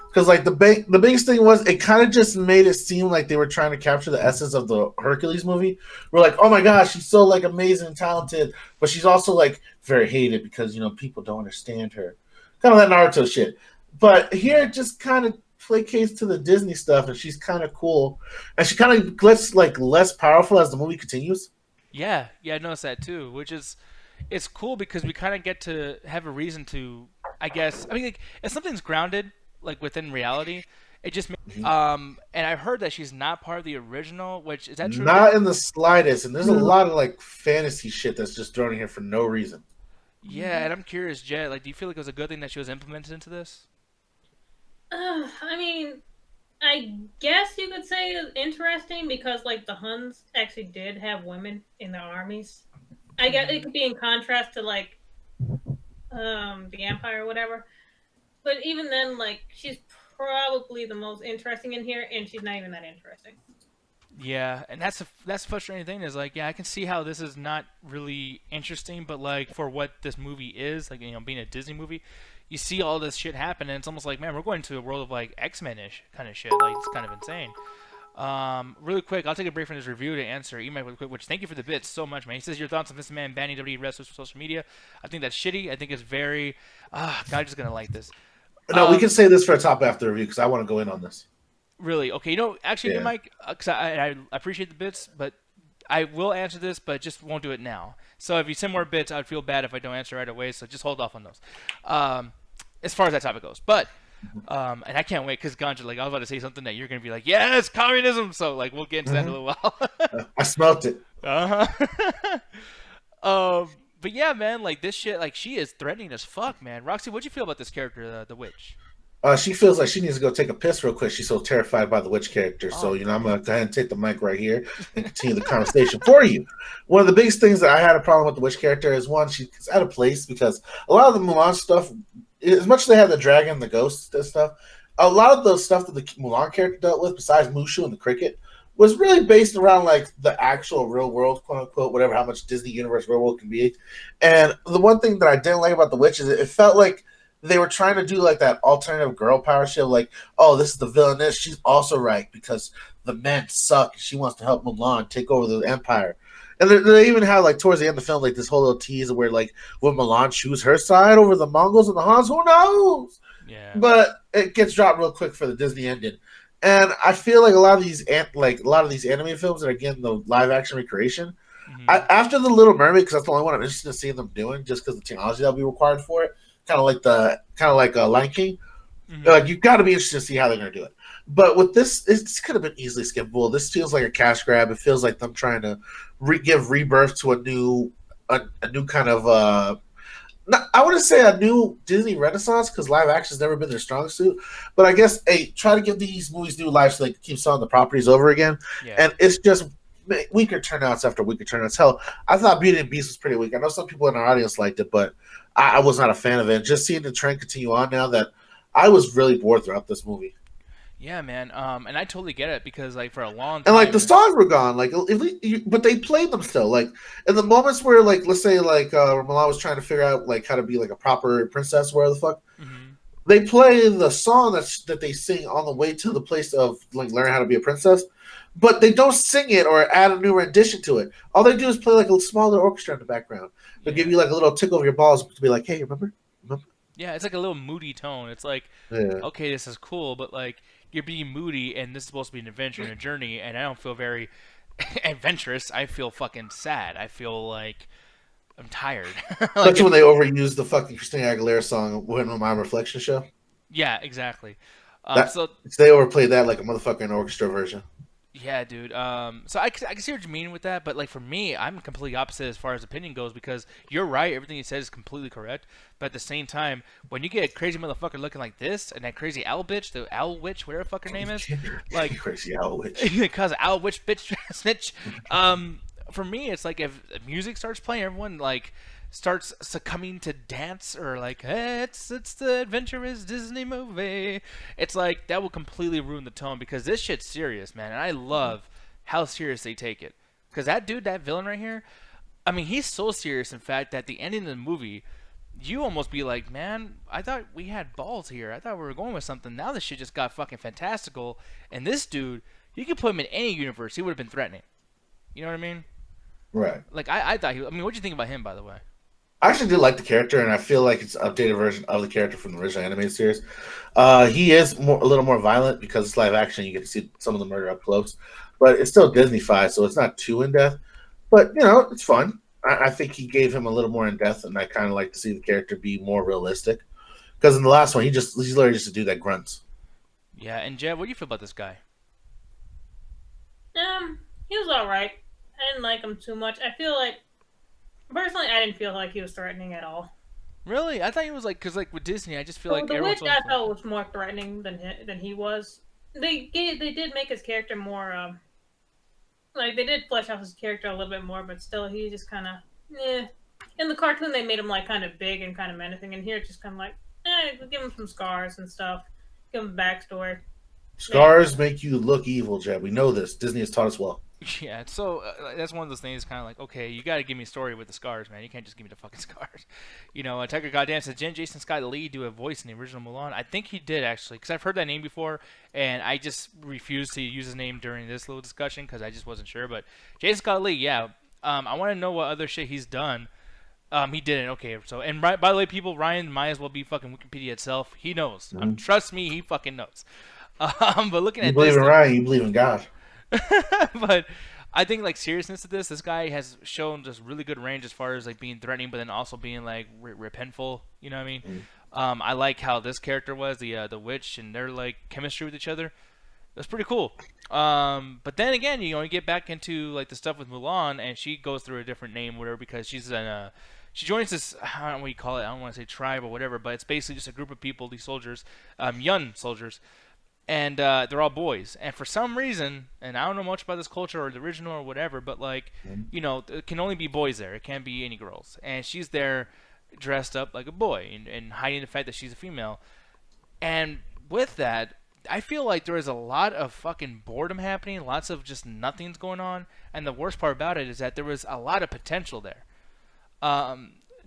[SPEAKER 3] because like the biggest thing was it kind of just made it seem like they were trying to capture the essence of the Hercules movie. We're like, oh my gosh, she's so like amazing and talented, but she's also like very hated because people don't understand her, kind of that Naruto shit. But here it just kind of placates to the Disney stuff, and she's kind of cool, and she kind of gets like less powerful as the movie continues.
[SPEAKER 1] Yeah, I noticed that too, which is it's cool because we kind of get to have a reason to, I guess. I mean, like, if something's grounded, like within reality, it just. And I've heard that she's not part of the original, which is that true?
[SPEAKER 3] Not in the slightest, and there's a lot of like fantasy shit that's just thrown in here for no reason.
[SPEAKER 1] Yeah, and I'm curious, Jet. Like, do you feel like it was a good thing that she was implemented into this?
[SPEAKER 2] I mean, I guess you could say it's interesting because like the Huns actually did have women in their armies. I guess it could be in contrast to like the Empire or whatever. But even then, like she's probably the most interesting in here, and she's not even that interesting.
[SPEAKER 1] Yeah, and that's the frustrating thing is like, yeah, I can see how this is not really interesting, but like for what this movie is, like being a Disney movie, you see all this shit happen, and it's almost like, man, we're going to a world of like X-Men-ish kind of shit. Like it's kind of insane. Really quick, I'll take a break from this review to answer email really quick. Which thank you for the bits so much, man. He says your thoughts on this man banning WWE wrestlers from social media. I think that's shitty. I think it's very. God, just gonna like this.
[SPEAKER 3] No, we can say this for a top after review because I want to go in on this.
[SPEAKER 1] Really? Okay. Actually,
[SPEAKER 3] Yeah.
[SPEAKER 1] Mike, because I appreciate the bits, but I will answer this, but just won't do it now. So if you send more bits, I'd feel bad if I don't answer right away. So just hold off on those. As far as that topic goes, but. And I can't wait because Ganja, like I was about to say something that you're gonna be like, yes, communism. So like we'll get into that in a little while.
[SPEAKER 3] I smelt it.
[SPEAKER 1] But yeah, man, like this shit, like she is threatening as fuck, man. Roxy, what'd you feel about this character, the witch?
[SPEAKER 3] She feels like she needs to go take a piss real quick. She's so terrified by the witch character. So,
[SPEAKER 1] Oh.
[SPEAKER 3] I'm going to go ahead and take the mic right here and continue the conversation for you. One of the biggest things that I had a problem with the witch character is, one, she's out of place because a lot of the Mulan stuff, as much as they had the dragon, the ghosts and stuff, a lot of the stuff that the Mulan character dealt with, besides Mushu and the cricket, was really based around like the actual real world, quote unquote, whatever, how much Disney universe real world can be. And the one thing that I didn't like about the witch is it felt like they were trying to do like that alternative girl power shit, like, oh, this is the villainess. She's also right because the men suck. And she wants to help Mulan take over the empire. And they even have like towards the end of the film like this whole little tease where like will Mulan choose her side over the Mongols and the Hans? Who knows?
[SPEAKER 1] Yeah.
[SPEAKER 3] But it gets dropped real quick for the Disney ending. And I feel like a lot of these anime films that are getting the live action recreation, after the Little Mermaid, because that's the only one I'm interested in seeing them doing, just because the technology that'll be required for it, kind of like Lion King. Like you've got to be interested to see how they're going to do it. But with this, it could have been easily skippable. This feels like a cash grab. It feels like them trying to give rebirth to a new kind of. I wouldn't say a new Disney renaissance because live action's never been their strong suit, but I guess try to give these movies new life so they can keep selling the properties over again.
[SPEAKER 1] Yeah.
[SPEAKER 3] And it's just weaker turnouts after weaker turnouts. Hell, I thought Beauty and the Beast was pretty weak. I know some people in our audience liked it, but I was not a fan of it. Just seeing the trend continue on now that I was really bored throughout this movie.
[SPEAKER 1] Yeah, man. And I totally get it because like for a long time,
[SPEAKER 3] And like the songs were gone, like but they played them still. Like in the moments where like let's say like Mulan was trying to figure out like how to be like a proper princess, where the fuck they play the song that they sing on the way to the place of like learning how to be a princess, but they don't sing it or add a new rendition to it. All they do is play like a small little orchestra in the background. They'll give you like a little tickle over your balls to be like, hey, remember?
[SPEAKER 1] Yeah, it's like a little moody tone. It's like, okay, this is cool, but like, you're being moody, and this is supposed to be an adventure and a journey, and I don't feel very adventurous. I feel fucking sad. I feel like I'm tired.
[SPEAKER 3] Especially when they overuse the fucking Christina Aguilera song "When My Reflection Show."
[SPEAKER 1] Yeah, exactly. So
[SPEAKER 3] they overplayed that like a motherfucking orchestra version.
[SPEAKER 1] yeah, dude. So I can see what you mean with that, but like for me, I'm completely opposite as far as opinion goes because you're right. Everything you said is completely correct. But at the same time, when you get a crazy motherfucker looking like this and that crazy owl bitch, the owl witch, whatever the fuck her name is, like
[SPEAKER 3] crazy owl witch,
[SPEAKER 1] because owl witch bitch snitch. For me, it's like if music starts playing, everyone like starts succumbing to dance or like hey, it's the adventurous Disney movie. It's like that will completely ruin the tone because this shit's serious, man, and I love how serious they take it. Because that dude, that villain right here, I mean, he's so serious. In fact, that the ending of the movie, you almost be like, man, I thought we had balls here. I thought we were going with something. Now this shit just got fucking fantastical. And this dude, you could put him in any universe, he would have been threatening. You know what I mean?
[SPEAKER 3] Right.
[SPEAKER 1] Like I thought he. I mean, what do you think about him, by the way?
[SPEAKER 3] I actually do like the character, and I feel like it's an updated version of the character from the original animated series. He is a little more violent because it's live action. You get to see some of the murder up close, but it's still Disney-fied, so it's not too in depth. But you know, it's fun. I think he gave him a little more in depth, and I kind of like to see the character be more realistic. Because in the last one, he's literally just a dude that grunts.
[SPEAKER 1] Yeah, and Jeb, what do you feel about this guy?
[SPEAKER 2] He was all right. I didn't like him too much. I feel like personally, I didn't feel like he was threatening at all.
[SPEAKER 1] Really? I thought he was like, because like with Disney, I just feel like
[SPEAKER 2] the
[SPEAKER 1] everyone's
[SPEAKER 2] witch I felt was more threatening than he was. They did make his character more like they did flesh out his character a little bit more, but still he just kind of In the cartoon, they made him like kind of big and kind of menacing, and here it's just kind of like give him some scars and stuff, give him a backstory.
[SPEAKER 3] Scars make you look evil, Jeb. We know this. Disney has taught us well.
[SPEAKER 1] Yeah, so that's one of those things. Kind of like, okay, you got to give me a story with the scars, man. You can't just give me the fucking scars. You know, Tucker Goddamn says, didn't Jason Scott Lee do a voice in the original Mulan? I think he did actually, because I've heard that name before, and I just refused to use his name during this little discussion because I just wasn't sure. But Jason Scott Lee, yeah, I want to know what other shit he's done. He didn't. Okay, so and by the way, people, Ryan might as well be fucking Wikipedia itself. He knows. Trust me, he fucking knows. But looking at this,
[SPEAKER 3] you believe in Ryan, you believe in God.
[SPEAKER 1] But I think like seriousness to this guy has shown just really good range as far as like being threatening, but then also being like repentful. You know what I mean? I like how this character was the witch and their like chemistry with each other. That's pretty cool. But then again, you know, you get back into like the stuff with Mulan, and she goes through a different name, whatever, because she's in she joins this, I don't know what you call it, I don't want to say tribe or whatever, but it's basically just a group of people, these soldiers, young soldiers, and they're all boys. And for some reason, and I don't know much about this culture or the original or whatever, but like, you know, it can only be boys there. It can't be any girls. And she's there dressed up like a boy and hiding the fact that she's a female. And with that, I feel like there is a lot of fucking boredom happening, lots of just nothing's going on. And the worst part about it is that there was a lot of potential there.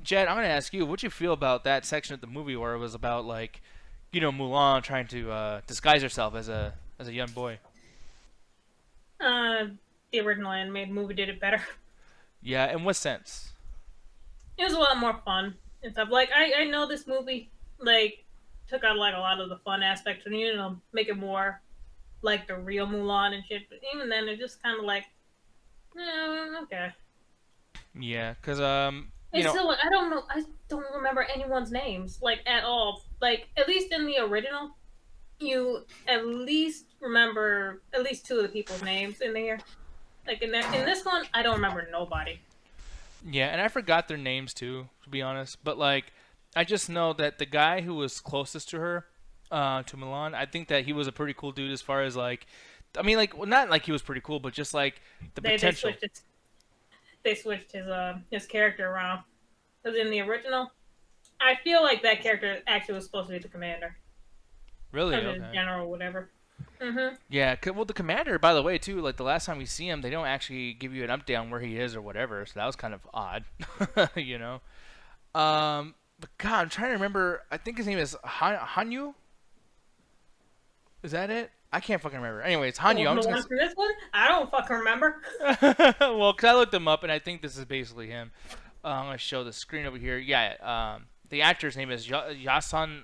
[SPEAKER 1] Jed, I'm going to ask you, what'd you feel about that section of the movie where it was about like, you know, Mulan trying to disguise herself as a young boy?
[SPEAKER 2] The original animated movie did it better.
[SPEAKER 1] Yeah, in what sense?
[SPEAKER 2] It was a lot more fun and stuff. Like I know this movie like took out like a lot of the fun aspects and you know make it more like the real Mulan and shit. But even then, it just kind of like, okay.
[SPEAKER 1] Yeah, because
[SPEAKER 2] you know, still, I don't know. I don't remember anyone's names like at all. Like at least in the original, you at least remember at least two of the people's names in there. Like in this one, I don't remember nobody.
[SPEAKER 1] Yeah, and I forgot their names too, to be honest. But like, I just know that the guy who was closest to her, to Mulan, I think that he was a pretty cool dude as far as like, I mean, like, well, not like he was pretty cool, but just like the potential.
[SPEAKER 2] They switched his character around. Because in the original, I feel like that character actually was supposed to be the commander.
[SPEAKER 1] Really?
[SPEAKER 2] Or the
[SPEAKER 1] okay.
[SPEAKER 2] general or whatever.
[SPEAKER 1] Yeah, well, the commander, by the way, too, like the last time we see him, they don't actually give you an update on where he is or whatever, so that was kind of odd, you know? But God, I'm trying to remember, I think his name is Hanyu? Is that it? I can't fucking remember. Anyway, it's Hanyu.
[SPEAKER 2] The one from this one? I don't fucking remember.
[SPEAKER 1] Well, because I looked him up, and I think this is basically him. I'm going to show the screen over here. Yeah, the actor's name is Yosanan?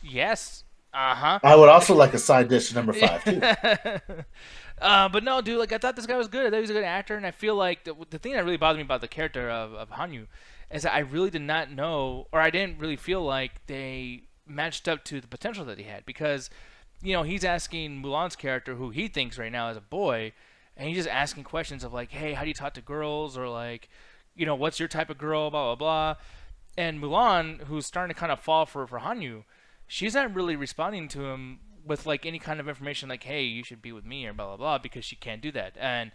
[SPEAKER 1] Yes. Uh-huh.
[SPEAKER 3] I would also like a side dish number 5 too.
[SPEAKER 1] But no, dude, like I thought this guy was good. I thought he was a good actor, and I feel like the thing that really bothered me about the character of Hanyu is that I really did not know, or I didn't really feel like they matched up to the potential that he had, because he's asking Mulan's character, who he thinks right now is a boy, and he's just asking questions of like, hey, how do you talk to girls, or like, what's your type of girl, blah blah blah. And Mulan, who's starting to kind of fall for Hanyu, she's not really responding to him with like any kind of information like, hey, you should be with me or blah blah blah, because she can't do that. And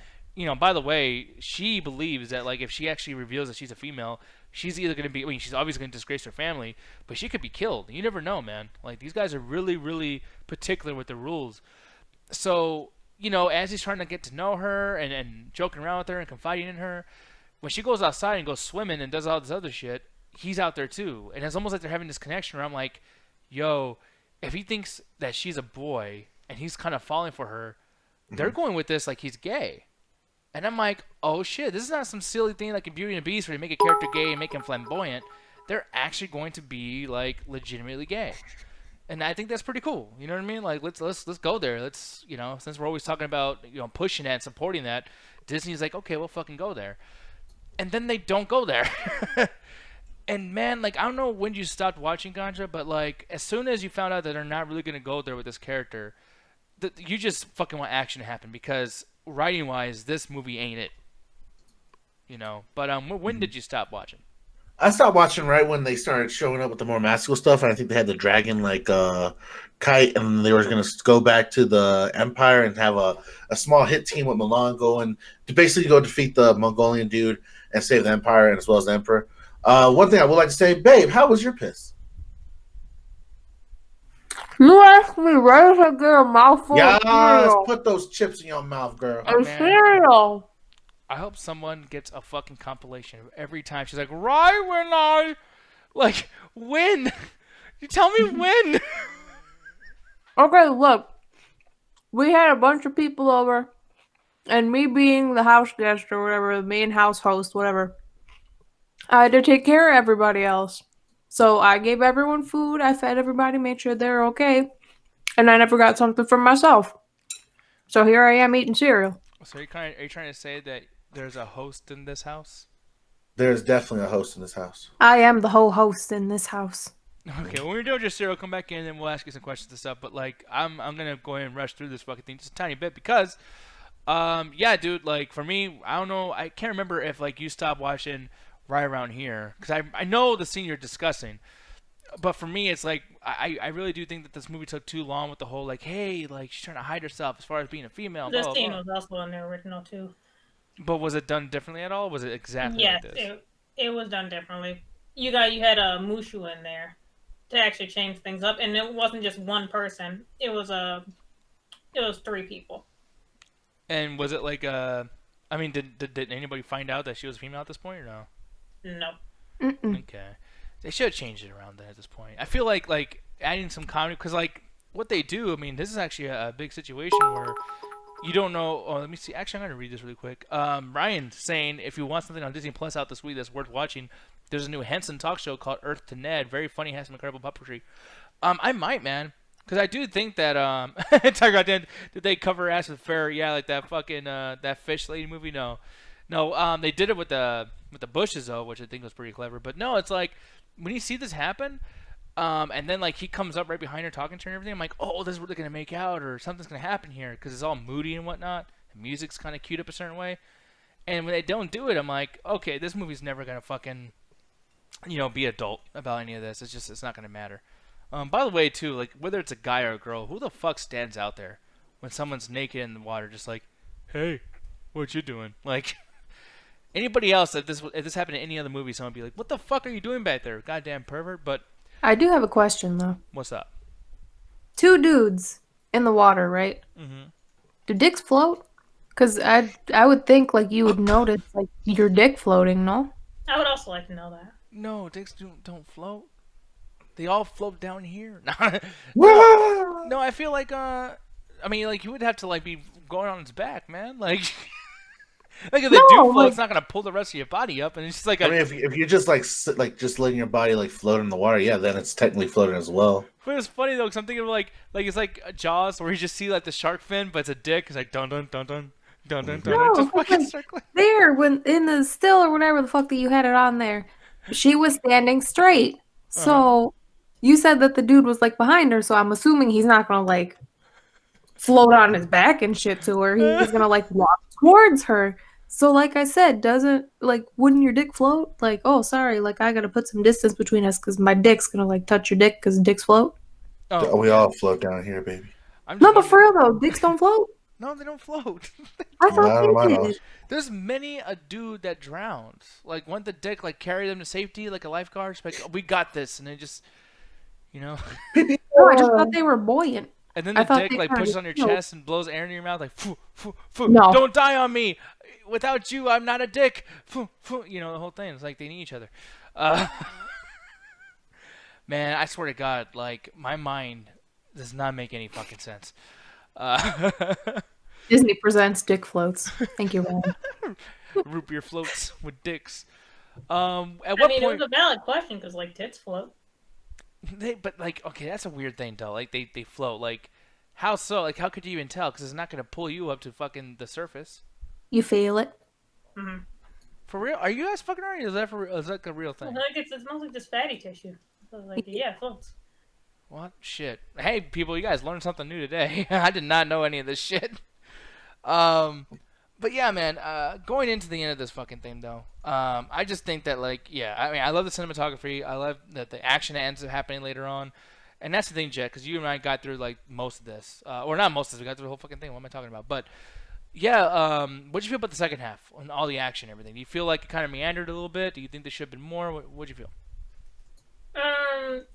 [SPEAKER 1] by the way, she believes that like if she actually reveals that she's a female, she's either going to be, she's obviously going to disgrace her family, but she could be killed. You never know, man. Like these guys are really really particular with the rules. So as he's trying to get to know her and joking around with her and confiding in her, when she goes outside and goes swimming and does all this other shit, he's out there too. And it's almost like they're having this connection where I'm like, yo, if he thinks that she's a boy and he's kind of falling for her, they're going with this like he's gay. And I'm like, oh shit, this is not some silly thing like in Beauty and the Beast where you make a character gay and make him flamboyant. They're actually going to be like legitimately gay. And I think that's pretty cool. You know what I mean? Like let's go there. Let's, since we're always talking about, pushing that and supporting that, Disney's like, okay, we'll fucking go there. And then they don't go there. And man, like I don't know when you stopped watching Ganja, but like as soon as you found out that they're not really gonna go there with this character, you just fucking want action to happen, because writing wise, this movie ain't it. But when did you stop watching?
[SPEAKER 3] I stopped watching right when they started showing up with the more magical stuff, and I think they had the dragon like kite, and they were going to go back to the Empire and have a small hit team with Mulan going to basically go defeat the Mongolian dude and save the Empire, and as well as the Emperor. One thing I would like to say, babe, how was your piss?
[SPEAKER 4] You asked me right if I get a mouthful of cereal.
[SPEAKER 3] Put those chips in your mouth, girl.
[SPEAKER 4] A cereal.
[SPEAKER 1] I hope someone gets a fucking compilation of every time she's like, right when I... Like, when? You tell me when.
[SPEAKER 4] Okay, look. We had a bunch of people over, and me being the house guest or whatever, the main house host, whatever, I had to take care of everybody else. So I gave everyone food, I fed everybody, made sure they're okay, and I never got something for myself. So here I am eating cereal.
[SPEAKER 1] So are you trying to say that there's a host in this house?
[SPEAKER 3] There's definitely a host in this house.
[SPEAKER 4] I am the whole host in this house.
[SPEAKER 1] Okay, when we're done with your cereal, come back in and we'll ask you some questions and stuff. But like, I'm gonna go ahead and rush through this fucking thing just a tiny bit because, yeah, dude. Like for me, I don't know. I can't remember if like you stopped watching right around here, because I know the scene you're discussing. But for me, it's like I really do think that this movie took too long with the whole like, hey, like she's trying to hide herself as far as being a female.
[SPEAKER 2] This
[SPEAKER 1] blah,
[SPEAKER 2] scene
[SPEAKER 1] blah.
[SPEAKER 2] was also in the original too.
[SPEAKER 1] But was it done differently at all? Was it exactly like this?
[SPEAKER 2] Yes, it was done differently. You had a Mushu in there to actually change things up, and it wasn't just one person. It was 3 people.
[SPEAKER 1] And was it like I mean, did anybody find out that she was female at this point or no?
[SPEAKER 2] No.
[SPEAKER 4] Mm-mm.
[SPEAKER 1] Okay, they should have changed it around then at this point. I feel like adding some comedy, because like what they do. I mean, this is actually a big situation where you don't know. Oh, let me see. Actually, I'm gonna read this really quick. Ryan saying if you want something on Disney Plus out this week that's worth watching, there's a new Henson talk show called Earth to Ned. Very funny, has some incredible puppetry. I might, man, because I do think that Tiger God did they cover ass with fur? Yeah, like that fucking that fish lady movie. No, they did it with the bushes though, which I think was pretty clever. But no, it's like when you see this happen, and then like he comes up right behind her talking to her and everything. I'm like, oh, this is what they're gonna make out, or something's gonna happen here, because it's all moody and whatnot. The music's kind of queued up a certain way, and when they don't do it, I'm like, okay, this movie's never gonna fucking be adult about any of this. It's not gonna matter. By the way, too, like whether it's a guy or a girl, who the fuck stands out there when someone's naked in the water, just like, hey, what you doing? Like. Anybody else, if this happened in any other movie, someone would be like, what the fuck are you doing back there, goddamn pervert? But
[SPEAKER 4] I do have a question, though.
[SPEAKER 1] what's up?
[SPEAKER 4] 2 dudes in the water, right?
[SPEAKER 1] Mm-hmm.
[SPEAKER 4] Do dicks float? Because I would think, like, you would notice, like, your dick floating, no?
[SPEAKER 2] I would also like to know that.
[SPEAKER 1] No, dicks don't float. They all float down here. No, I feel like, I mean, like, you would have to, like, be going on its back, man. Like, Like if they
[SPEAKER 4] No,
[SPEAKER 1] do float,
[SPEAKER 4] like-
[SPEAKER 1] it's not gonna pull the rest of your body up, and it's just like
[SPEAKER 3] I mean, if you're just like just letting your body like float in the water, yeah, then it's technically floating as well.
[SPEAKER 1] But it's funny though, because I'm thinking of like it's like Jaws, where you just see like the shark fin, but it's a dick. It's like dun dun dun dun dun dun dun,
[SPEAKER 4] No,
[SPEAKER 1] just
[SPEAKER 4] it's
[SPEAKER 1] fucking
[SPEAKER 4] like-
[SPEAKER 1] circling.
[SPEAKER 4] there when in the still or whatever the fuck that you had it on there, she was standing straight. So you said that the dude was like behind her, so I'm assuming he's not gonna like float on his back and shit to her. He's gonna like walk towards her. So like I said, wouldn't your dick float? Like, oh sorry, like I gotta put some distance between us because my dick's gonna like touch your dick because dicks float.
[SPEAKER 1] Oh,
[SPEAKER 3] We all float down here, baby.
[SPEAKER 1] I'm just
[SPEAKER 4] No, but for
[SPEAKER 1] wondering-
[SPEAKER 4] real though, dicks don't float.
[SPEAKER 1] no, they don't float.
[SPEAKER 4] I
[SPEAKER 3] I
[SPEAKER 4] thought
[SPEAKER 3] don't
[SPEAKER 4] they
[SPEAKER 3] know.
[SPEAKER 4] did.
[SPEAKER 1] There's many a dude that drowns. Like, wouldn't the dick like carry them to safety like a lifeguard? Just like, oh, we got this, and they just, you know.
[SPEAKER 4] No, I just thought they were buoyant.
[SPEAKER 1] And then
[SPEAKER 4] I
[SPEAKER 1] the
[SPEAKER 4] thought
[SPEAKER 1] dick
[SPEAKER 4] they
[SPEAKER 1] like
[SPEAKER 4] kinda
[SPEAKER 1] pushes on your
[SPEAKER 4] float.
[SPEAKER 1] chest and blows air into your mouth like, foo, foo, foo.
[SPEAKER 4] No.
[SPEAKER 1] Don't die on me. Without you, I'm not a dick. Foo, foo. You know, the whole thing. It's like they need each other. Man, I swear to God, like my mind does not make any fucking sense.
[SPEAKER 4] Disney presents dick floats. Thank you, Ryan.
[SPEAKER 1] Root beer floats with dicks. At
[SPEAKER 2] I
[SPEAKER 1] what
[SPEAKER 2] mean,
[SPEAKER 1] point?
[SPEAKER 2] it was a valid question because like tits float.
[SPEAKER 1] But like, okay, that's a weird thing though. Like they float. Like, how so? Like, how could you even tell? Because it's not gonna pull you up to fucking the surface.
[SPEAKER 4] You feel it.
[SPEAKER 2] Mm-hmm.
[SPEAKER 1] For real? Are you guys fucking alright? Is that for? Is that a real
[SPEAKER 2] I
[SPEAKER 1] thing?
[SPEAKER 2] feel like it's mostly just fatty tissue. So like yeah, it floats.
[SPEAKER 1] What shit? Hey, people, you guys learned something new today. I did not know any of this shit. But yeah, man. Going into the end of this fucking thing, though, I just think that, like, yeah, I mean, I love the cinematography. I love that the action ends up happening later on, and that's the thing, Jet, because you and I got through like most of this, or not most of this. We got through the whole fucking thing. What am I talking about? But yeah, what'd you feel about the second half and all the action and everything? Do you feel like it kind of meandered a little bit? Do you think there should have been more? What'd you feel?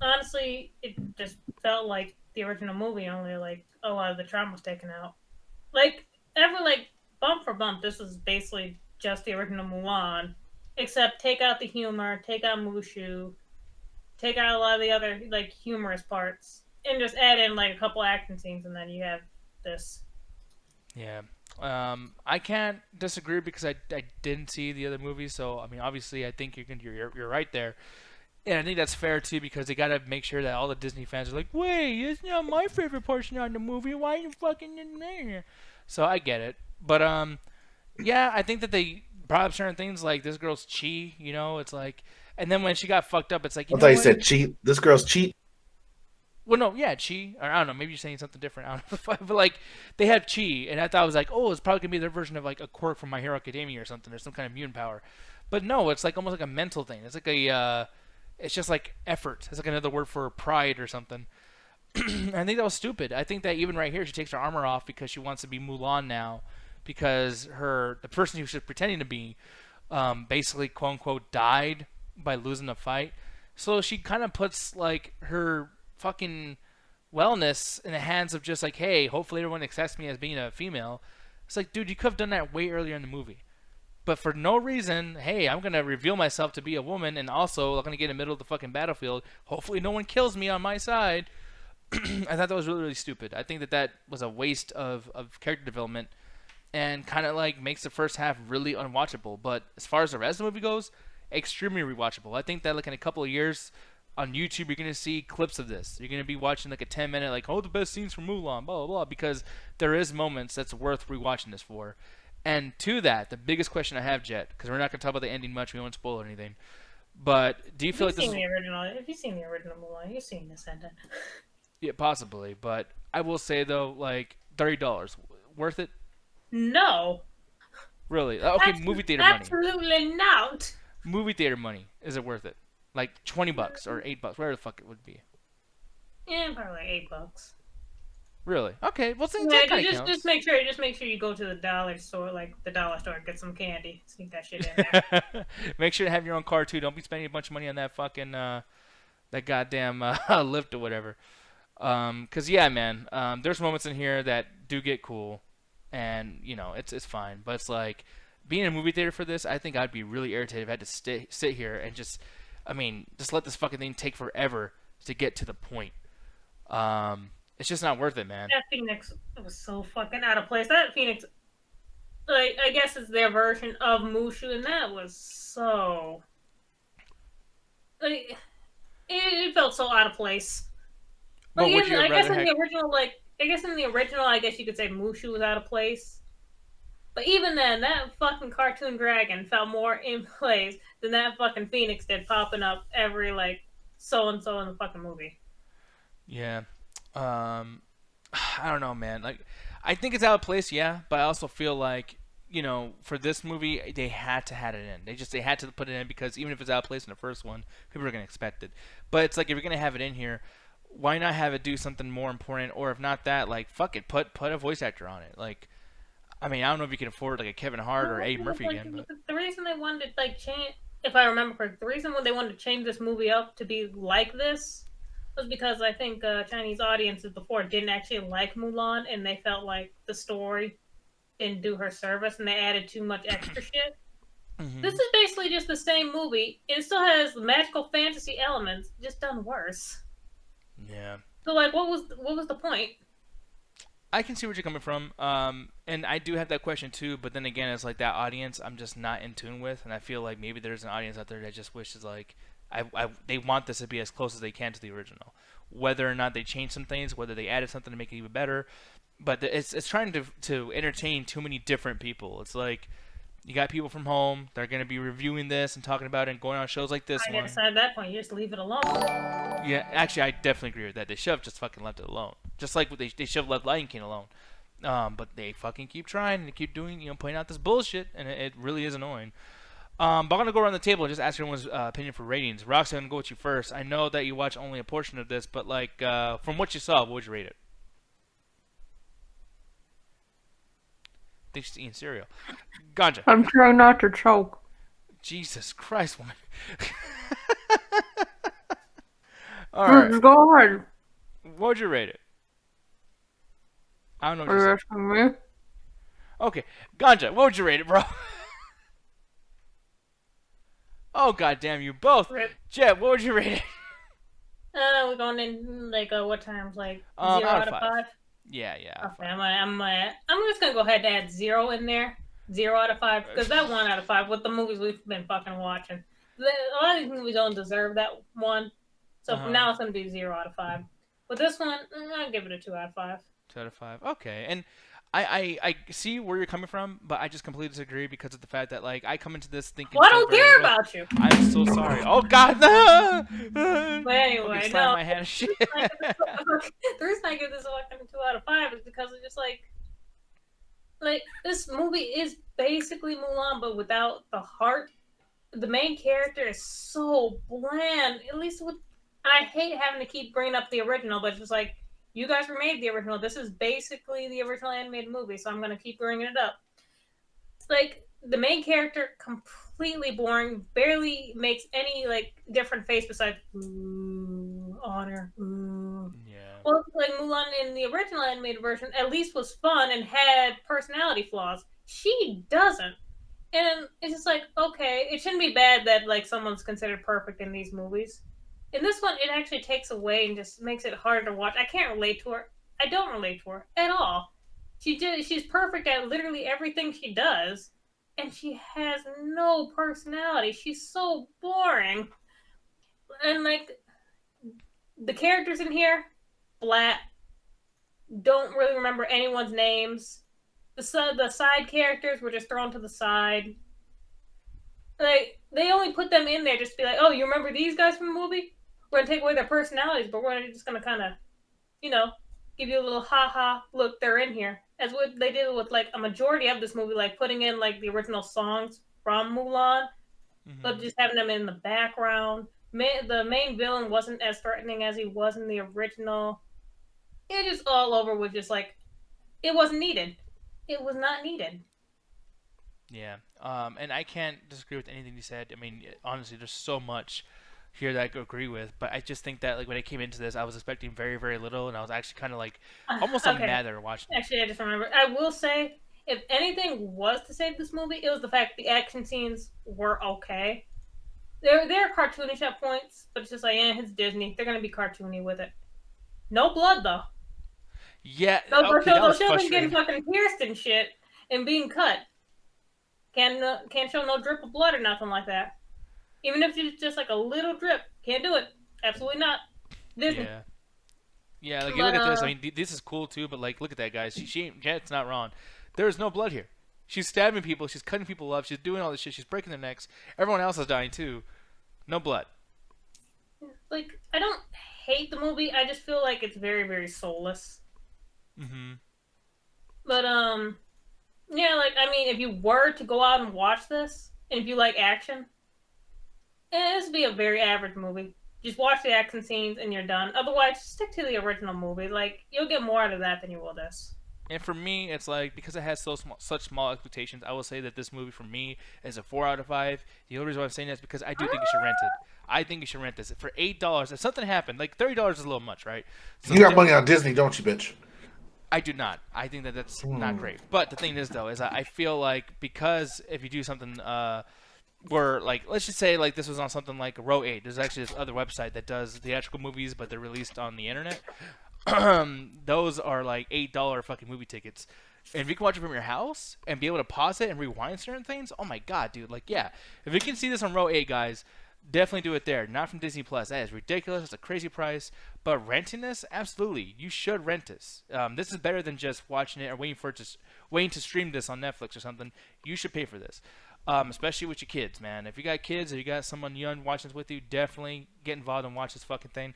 [SPEAKER 2] Honestly, it just felt like the original movie. Only like a lot of the trauma was taken out. Like bump for bump, this was basically just the original Mulan, except take out the humor, take out Mushu, take out a lot of the other like humorous parts, and just add in like a couple action scenes, and then you have this.
[SPEAKER 1] Yeah. I can't disagree because I didn't see the other movies, so I mean, obviously, I think you're right there, and I think that's fair too because they gotta make sure that all the Disney fans are like, wait, it's not my favorite portion on the movie. Why are you fucking in there? So I get it, but yeah, I think that they brought up certain things like this girl's chi, you know, it's like, and then when she got fucked up, it's like,
[SPEAKER 3] I thought you said cheat. This girl's cheat.
[SPEAKER 1] well, no, yeah, chi, or I don't know, maybe you're saying something different. I don't know, but like they have chi, and I thought it was like, oh, it's probably gonna be their version of like a quirk from My Hero Academia or something, or some kind of mutant power. But no, it's like almost like a mental thing. It's like it's just like effort. It's like another word for pride or something. I think that was stupid. I think that even right here, she takes her armor off because she wants to be Mulan now, because the person who she was pretending to be, basically quote unquote died by losing the fight. So she kind of puts like her fucking wellness in the hands of just like, hey, hopefully everyone accepts me as being a female. It's like, dude, you could have done that way earlier in the movie. But for no reason, hey, I'm going to reveal myself to be a woman, and also I'm going to get in the middle of the fucking battlefield. Hopefully no one kills me on my side. I thought that was really, really stupid. I think that was a waste of character development and kind of like makes the first half really unwatchable. But as far as the rest of the movie goes, extremely rewatchable. I think that like in a couple of years on YouTube, you're going to see clips of this. You're going to be watching like a 10-minute, like, oh, the best scenes from Mulan, blah, blah, blah, because there is moments that's worth rewatching this for. And to that, the biggest question I have, Jet, because we're not going to talk about the ending much, we won't spoil anything. But do you feel like this?
[SPEAKER 2] If you've seen the original Mulan, you've seen this ending.
[SPEAKER 1] Yeah, possibly. But I will say though, like $30, worth it?
[SPEAKER 2] No.
[SPEAKER 1] Really? Okay, movie theater money.
[SPEAKER 2] Absolutely not.
[SPEAKER 1] Movie theater money. Is it worth it? Like $20 or $8, whatever the fuck it would be.
[SPEAKER 2] Yeah, probably like $8.
[SPEAKER 1] Really? Okay. Well,
[SPEAKER 2] Yeah,
[SPEAKER 1] that kind of
[SPEAKER 2] just
[SPEAKER 1] counts.
[SPEAKER 2] make sure you go to the dollar store, and get some candy. Sneak that shit in there.
[SPEAKER 1] Make sure to have your own car too. Don't be spending a bunch of money on that fucking that goddamn lift or whatever. Cause yeah, man. There's moments in here that do get cool, and you know it's fine. But it's like being in a movie theater for this. I think I'd be really irritated if I had to sit here and just let this fucking thing take forever to get to the point. It's just not worth it, man.
[SPEAKER 2] That Phoenix was so fucking out of place. That Phoenix like I guess it's their version of Mushu, and that was so like it felt so out of place. But
[SPEAKER 1] But would
[SPEAKER 2] again,
[SPEAKER 1] you have
[SPEAKER 2] I guess
[SPEAKER 1] rather
[SPEAKER 2] in
[SPEAKER 1] had?
[SPEAKER 2] the original, I guess you could say Mushu was out of place. But even then, that fucking cartoon dragon felt more in place than that fucking phoenix did, popping up every like so and so in the fucking movie.
[SPEAKER 1] Yeah. Um, I don't know, man. Like, I think it's out of place, yeah, but I also feel like, for this movie, they had to have it in. They had to put it in because even if it's out of place in the first one, people are gonna expect it. But it's like if you're gonna have it in here, why not have it do something more important? Or if not that, like fuck it, put a voice actor on it. Like, I mean, I don't know if you can afford like a Kevin Hart or Eddie Murphy
[SPEAKER 2] Like,
[SPEAKER 1] again, but
[SPEAKER 2] the reason they wanted to like change, if I remember correctly, the reason why they wanted to change this movie up to be like this was because I think Chinese audiences before didn't actually like Mulan, and they felt like the story didn't do her service, and they added too much extra shit. This is basically just the same movie. It still has magical fantasy elements, just done worse.
[SPEAKER 1] yeah.
[SPEAKER 2] So like, what was the point?
[SPEAKER 1] I can see where you're coming from, and I do have that question too. But then again, it's like that audience I'm just not in tune with, and I feel like maybe there's an audience out there that just wishes like they want this to be as close as they can to the original. Whether or not they change some things, whether they added something to make it even better, but it's trying to entertain too many different people. It's like you got people from home, they're gonna be reviewing this and talking about it and going on shows like this
[SPEAKER 2] I
[SPEAKER 1] one.
[SPEAKER 2] decided at that point, you just leave it alone.
[SPEAKER 1] Yeah, actually, I definitely agree with that. They should have just fucking left it alone. Just like they should have left Lion King alone. But they fucking keep trying and they keep doing, pointing out this bullshit, and it really is annoying. But I'm gonna go around the table and just ask everyone's opinion for ratings. Rox, I'm gonna go with you first. I know that you watch only a portion of this, but like from what you saw, what would you rate it? I think she's eating cereal. Ganja.
[SPEAKER 4] I'm trying not to choke.
[SPEAKER 1] Jesus Christ, woman. All right.
[SPEAKER 4] Go ahead.
[SPEAKER 1] What would you rate it? I don't know what
[SPEAKER 4] Are
[SPEAKER 1] you
[SPEAKER 4] you
[SPEAKER 1] said.
[SPEAKER 4] asking me?
[SPEAKER 1] Okay, Ganja, what would you rate it, bro? Oh goddamn you both.
[SPEAKER 2] Rip.
[SPEAKER 1] Jet, what would you rate it?
[SPEAKER 2] We're going in like what times? Like
[SPEAKER 1] Out
[SPEAKER 2] 0
[SPEAKER 1] of
[SPEAKER 2] out of 5.
[SPEAKER 1] Yeah.
[SPEAKER 2] Okay, I'm just gonna go ahead and add 0 in there. 0 out of 5 because that 1 out of 5 with the movies we've been fucking watching. A lot of these movies don't deserve that 1, so from now it's gonna be 0 out of 5. With this one, I'll give it a 2 out of 5.
[SPEAKER 1] 2 out of 5. Okay, and I see where you're coming from, but I just completely disagree because of the fact that like I come into this thinking.
[SPEAKER 2] Well, I
[SPEAKER 1] so
[SPEAKER 2] don't
[SPEAKER 1] very
[SPEAKER 2] care
[SPEAKER 1] little.
[SPEAKER 2] about you.
[SPEAKER 1] I'm so sorry. Oh God, no.
[SPEAKER 2] But anyway,
[SPEAKER 1] Okay, slam
[SPEAKER 2] no.
[SPEAKER 1] my hand. Shit.
[SPEAKER 2] The reason I give this a fucking 2 out of 5 is because it's just like this movie is basically Mulan, but without the heart. The main character is so bland. At least with, I hate having to keep bringing up the original, but it's just like you guys remade the original. This is basically the original animated movie, so I'm gonna keep bringing it up. It's like the main character completely boring, barely makes any like different face besides honor.
[SPEAKER 1] Yeah.
[SPEAKER 2] Well, like Mulan in the original animated version, at least was fun and had personality flaws. She doesn't. And it's just like, okay, it shouldn't be bad that like someone's considered perfect in these movies. In this one, it actually takes away and just makes it harder to watch. I can't relate to her. I don't relate to her at all. She's perfect at literally everything she does, and she has no personality. She's so boring. And like the characters in here, flat. Don't really remember anyone's names. The side characters were just thrown to the side. Like they only put them in there just to be like, oh, you remember these guys from the movie? We're gonna take away their personalities, but we're just gonna kind of, give you a little ha ha look. They're in here, as what they did with like a majority of this movie, like putting in like the original songs from Mulan, but just having them in the background. The main villain wasn't as threatening as he was in the original. It just all over with just like it wasn't needed. It was not needed.
[SPEAKER 1] Yeah. And I can't disagree with anything you said. I mean, honestly, there's so much here that I could agree with, but I just think that like when I came into this, I was expecting very, very little, and I was actually kind of like almost
[SPEAKER 2] Okay.
[SPEAKER 1] mad that we're watching.
[SPEAKER 2] Actually, I just remember. I will say, if anything was to save this movie, it was the fact the action scenes were okay. They're cartoonish at points, but it's just like, it's Disney. They're gonna be cartoony with it. No blood though.
[SPEAKER 1] Yeah.
[SPEAKER 2] They'll
[SPEAKER 1] Okay, that
[SPEAKER 2] show
[SPEAKER 1] was
[SPEAKER 2] them getting
[SPEAKER 1] frustrating.
[SPEAKER 2] fucking pierced and shit and being cut. Can't show no drip of blood or nothing like that. Even if it's just like a little drip, can't do it. Absolutely not. Disney.
[SPEAKER 1] Yeah. Yeah, like you look at this. I mean, this is cool too, but like, look at that, guys. She ain't. Jet's not wrong. There is no blood here. She's stabbing people. She's cutting people up. She's doing all this shit. She's breaking their necks. Everyone else is dying too. No blood.
[SPEAKER 2] Like, I don't hate the movie. I just feel like it's very, very soulless.
[SPEAKER 1] Mm-hmm.
[SPEAKER 2] But yeah, like, I mean, if you were to go out and watch this, and if you like action, this would be a very average movie. Just watch the action scenes and you're done. Otherwise, stick to the original movie. Like, you'll get more out of that than you will this.
[SPEAKER 1] And for me, it's like, because it has such small expectations, I will say that this movie for me is a 4 out of 5. The only reason why I'm saying that is because I do think you should rent it. I think you should rent this for $8. If something happened, like $30 is a little much, right? So
[SPEAKER 3] you got money on Disney, don't you, bitch?
[SPEAKER 1] I do not. I think that that's not great. But the thing is, though, is I feel like because if you do something where, like, let's just say, like, this was on something like Row 8. There's actually this other website that does theatrical movies, but they're released on the internet. Those are, like, $8 fucking movie tickets. And if you can watch it from your house and be able to pause it and rewind certain things, oh, my God, dude. Like, yeah. If you can see this on Row 8, guys, definitely do it there. Not from Disney+. That is ridiculous. It's a crazy price. But renting this, absolutely. You should rent this. This is better than just watching it or waiting to stream this on Netflix or something. You should pay for this. Especially with your kids, man. If you got kids or you got someone young watching this with you, definitely get involved and watch this fucking thing.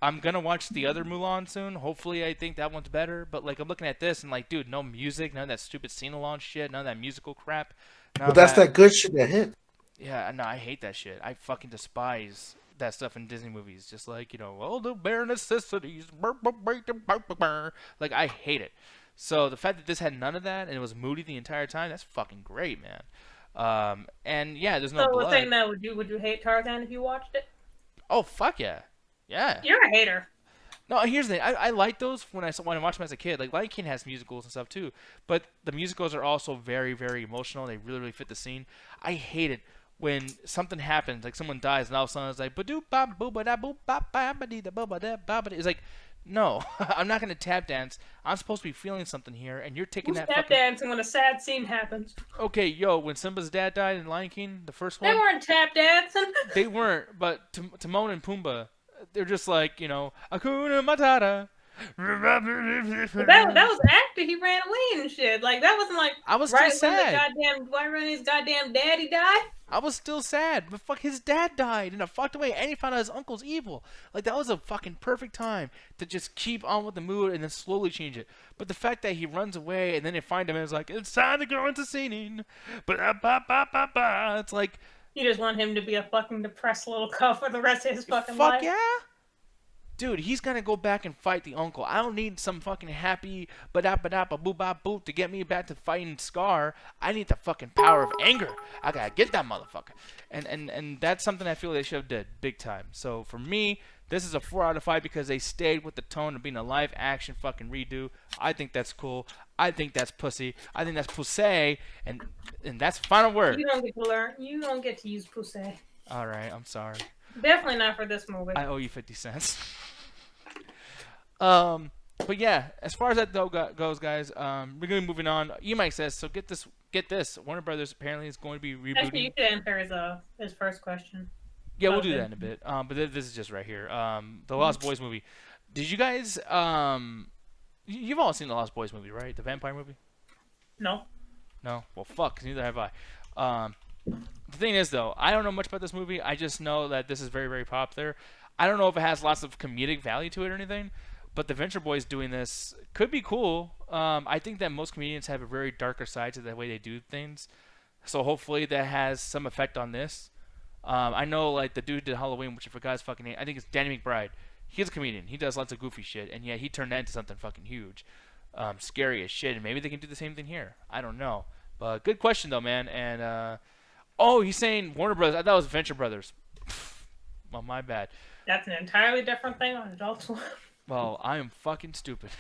[SPEAKER 1] I'm gonna watch the other Mulan soon. Hopefully, I think that one's better. But like, I'm looking at this and like, dude, no music, none of that stupid sing-along shit, none of that musical crap.
[SPEAKER 3] But that's that good shit that hit.
[SPEAKER 1] Yeah, no, I hate that shit. I fucking despise that stuff in Disney movies. Just like, all the bare necessities. Like, I hate it. So the fact that this had none of that and it was moody the entire time, that's fucking great, man. And yeah, there's no blood.
[SPEAKER 2] So saying that, would you hate Tarzan if you watched it?
[SPEAKER 1] Oh, fuck yeah. Yeah.
[SPEAKER 2] You're a hater.
[SPEAKER 1] No, here's the thing. I like those when I watched them as a kid. Like, Lion King has musicals and stuff too. But the musicals are also very, very emotional. They really, really fit the scene. I hate it when something happens, like someone dies, and all of a sudden it's like, it's like, no, I'm not going to tap dance. I'm supposed to be feeling something here, and you're taking that
[SPEAKER 2] tap dancing when a sad scene happens?
[SPEAKER 1] Okay, when Simba's dad died in Lion King, the first one.
[SPEAKER 2] They weren't tap dancing.
[SPEAKER 1] They weren't, but Timon and Pumbaa, they're just like, Hakuna Matata.
[SPEAKER 2] That was after he ran away and shit. Like, that wasn't like
[SPEAKER 1] I was still sad.
[SPEAKER 2] When his goddamn daddy died.
[SPEAKER 1] I was still sad, but fuck, his dad died and I fucked away, and he found out his uncle's evil. Like, that was a fucking perfect time to just keep on with the mood and then slowly change it. But the fact that he runs away and then they find him and it's like, it's time to go into singing. It's like,
[SPEAKER 2] you just want him to be a fucking depressed little cuff for the rest of his fucking life.
[SPEAKER 1] Fuck yeah. Dude, he's gonna go back and fight the uncle. I don't need some fucking happy ba-da-ba-da-ba-boo-ba-boop to get me back to fighting Scar. I need the fucking power of anger. I gotta get that motherfucker. And that's something I feel they should have did big time. So for me, this is a 4 out of 5 because they stayed with the tone of being a live action fucking redo. I think that's cool. I think that's pussy. I think that's pussy. And that's final word.
[SPEAKER 2] You don't get to learn. You don't get to use pussy.
[SPEAKER 1] All right, I'm sorry.
[SPEAKER 2] Definitely not for this movie.
[SPEAKER 1] I owe you 50 cents. But yeah, as far as that though goes, guys, we're gonna be moving on. E-Mike says, so get this. Warner Brothers apparently is going to be rebooting.
[SPEAKER 2] Actually, you should answer his first question.
[SPEAKER 1] Yeah, we'll do that in a bit. But this is just right here. The Lost Boys movie. Did you guys you've all seen the Lost Boys movie, right? The vampire movie?
[SPEAKER 2] No.
[SPEAKER 1] No? Well, fuck, 'cause neither have I. The thing is, though, I don't know much about this movie. I just know that this is very, very popular. I don't know if it has lots of comedic value to it or anything, but the Venture Boys doing this could be cool. I think that most comedians have a very darker side to the way they do things, so hopefully that has some effect on this. I know, like, the dude did Halloween, which I forgot his fucking name. I think it's Danny McBride. He's a comedian. He does lots of goofy shit, and yet he turned that into something fucking huge. Scary as shit, and maybe they can do the same thing here. I don't know. But good question, though, man. And, oh, he's saying Warner Brothers. I thought it was Venture Brothers. Well, my bad.
[SPEAKER 2] That's an entirely different thing on Adult Swim.
[SPEAKER 1] Well, I am fucking stupid.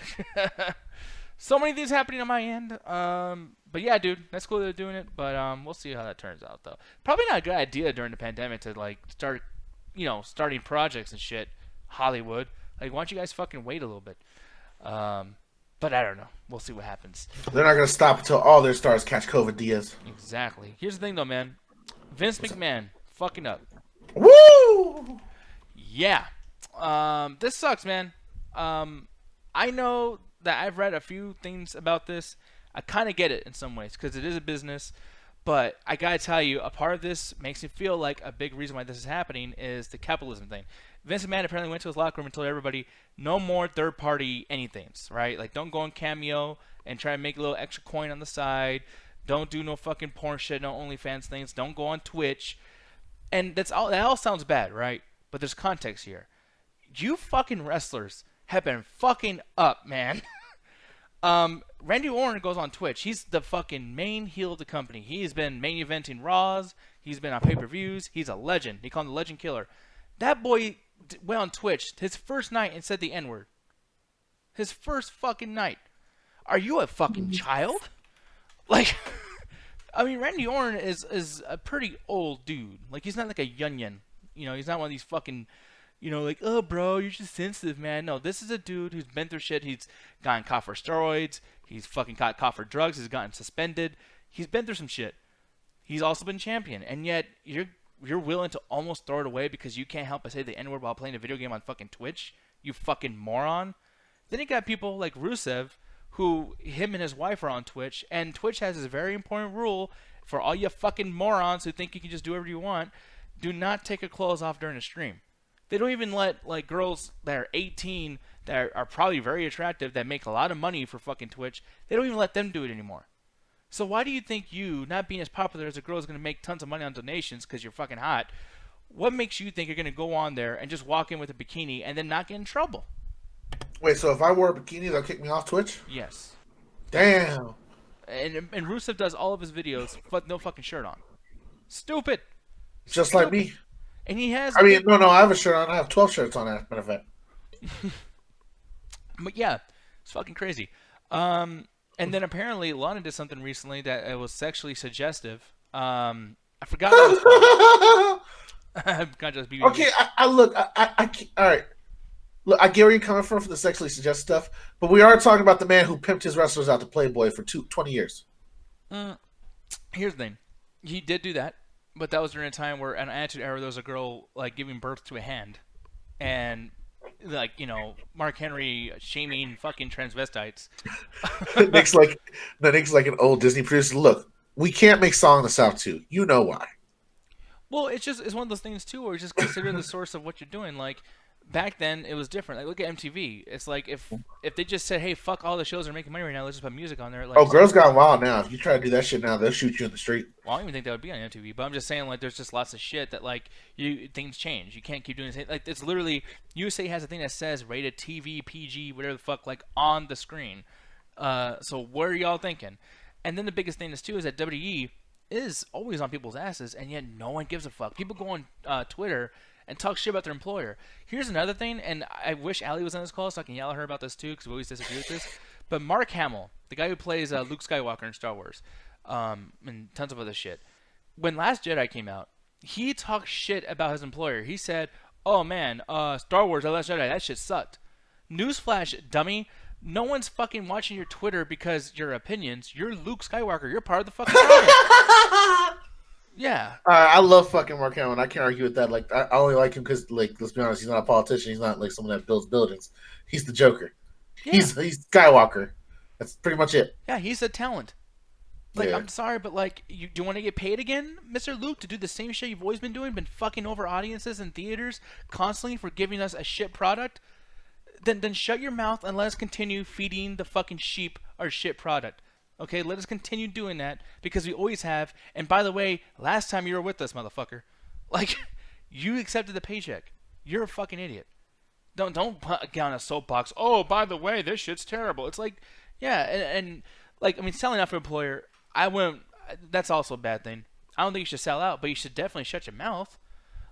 [SPEAKER 1] So many things happening on my end. But yeah, dude, that's cool they're doing it. But we'll see how that turns out, though. Probably not a good idea during the pandemic to like starting projects and shit. Hollywood, like, why don't you guys fucking wait a little bit? But I don't know. We'll see what happens.
[SPEAKER 3] They're not gonna stop until all their stars catch COVID, Diaz.
[SPEAKER 1] Exactly. Exactly. Here's the thing, though, man. Vince McMahon fucking up.
[SPEAKER 3] Woo!
[SPEAKER 1] Yeah. This sucks, man. I know that I've read a few things about this. I kind of get it in some ways because it is a business. But I gotta tell you, a part of this makes me feel like a big reason why this is happening is the capitalism thing. Vince McMahon apparently went to his locker room and told everybody, no more third-party anythings, right? Like, don't go on Cameo and try to make a little extra coin on the side. Don't do no fucking porn shit, no OnlyFans things. Don't go on Twitch. And that all sounds bad, right? But there's context here. You fucking wrestlers have been fucking up, man. Randy Orton goes on Twitch. He's the fucking main heel of the company. He's been main eventing Raws. He's been on pay-per-views. He's a legend. They call him the Legend Killer. That boy went on Twitch his first night and said the N-word. His first fucking night. Are you a fucking child? Like, I mean, Randy Orton is a pretty old dude. Like, he's not like a yun-yun. You know, he's not one of these fucking, you know, like, oh, bro, you're just sensitive, man. No, this is a dude who's been through shit. He's gotten caught for steroids. He's fucking got caught for drugs. He's gotten suspended. He's been through some shit. He's also been champion. And yet, you're willing to almost throw it away because you can't help but say the N-word while playing a video game on fucking Twitch? You fucking moron. Then you got people like Rusev, who him and his wife are on Twitch, and Twitch has this very important rule for all you fucking morons who think you can just do whatever you want. Do not take your clothes off during a stream. They don't even let like girls that are 18 that are probably very attractive that make a lot of money for fucking Twitch. They don't even let them do it anymore. So why do you think you, not being as popular as a girl, is going to make tons of money on donations because you're fucking hot? What makes you think you're going to go on there and just walk in with a bikini and then not get in trouble?
[SPEAKER 3] Wait, so if I wore a bikini, they'll kick me off Twitch?
[SPEAKER 1] Yes.
[SPEAKER 3] Damn.
[SPEAKER 1] And Rusev does all of his videos but no fucking shirt on. Stupid.
[SPEAKER 3] Just
[SPEAKER 1] Stupid.
[SPEAKER 3] like me.
[SPEAKER 1] And he has...
[SPEAKER 3] I mean, no, I have a shirt on. I have 12 shirts on, as a matter of fact.
[SPEAKER 1] But yeah, it's fucking crazy. And then apparently Lana did something recently that it was sexually suggestive. I forgot what it was called. I'm kind of just
[SPEAKER 3] Okay, I look, I all right. Look, I get where you're coming from for the sexually suggestive stuff, but we are talking about the man who pimped his wrestlers out to Playboy for 20 years.
[SPEAKER 1] Here's the thing. He did do that, but that was during a time where, an Attitude Era, there was a girl, like, giving birth to a hand. And, like, you know, Mark Henry shaming fucking transvestites.
[SPEAKER 3] Nick's like an old Disney producer. Look, we can't make Song in the South too. You know why.
[SPEAKER 1] Well, it's one of those things, too, where you just consider the source of what you're doing. Like, back then, it was different. Like, look at MTV. It's like, if they just said, hey, fuck all the shows that are making money right now, let's just put music on there. Like,
[SPEAKER 3] oh, Girls Gone Wild now. If you try to do that shit now, they'll shoot you in the street.
[SPEAKER 1] Well, I don't even think that would be on MTV, but I'm just saying, like, there's just lots of shit that, like, things change. You can't keep doing the same. Like, it's literally, USA has a thing that says rated TV, PG, whatever the fuck, like, on the screen. So what are y'all thinking? And then the biggest thing is, too, is that WWE is always on people's asses, and yet no one gives a fuck. People go on Twitter and talk shit about their employer. Here's another thing, and I wish Allie was on this call so I can yell at her about this, too, because we always disagree with this. But Mark Hamill, the guy who plays Luke Skywalker in Star Wars, and tons of other shit. When Last Jedi came out, he talked shit about his employer. He said, oh man, Star Wars, The Last Jedi, that shit sucked. Newsflash, dummy. No one's fucking watching your Twitter because your opinions. You're Luke Skywalker. You're part of the fucking problem. Yeah.
[SPEAKER 3] I love fucking Mark Hamill, and I can't argue with that. Like, I only like him because, like, let's be honest, he's not a politician. He's not like someone that builds buildings. He's the Joker.
[SPEAKER 1] Yeah.
[SPEAKER 3] He's Skywalker. That's pretty much it.
[SPEAKER 1] Yeah, he's a talent. Like,
[SPEAKER 3] Yeah.
[SPEAKER 1] I'm sorry, but, like, do you want to get paid again, Mr. Luke, to do the same shit you've always been doing? Been fucking over audiences in theaters constantly for giving us a shit product? Then shut your mouth and let us continue feeding the fucking sheep our shit product. Okay, let us continue doing that because we always have. And by the way, last time you were with us, motherfucker, like, you accepted the paycheck. You're a fucking idiot. Don't get on a soapbox. Oh, by the way, this shit's terrible. It's like, yeah, and like, I mean, selling out for employer, I wouldn't. That's also a bad thing. I don't think you should sell out, but you should definitely shut your mouth.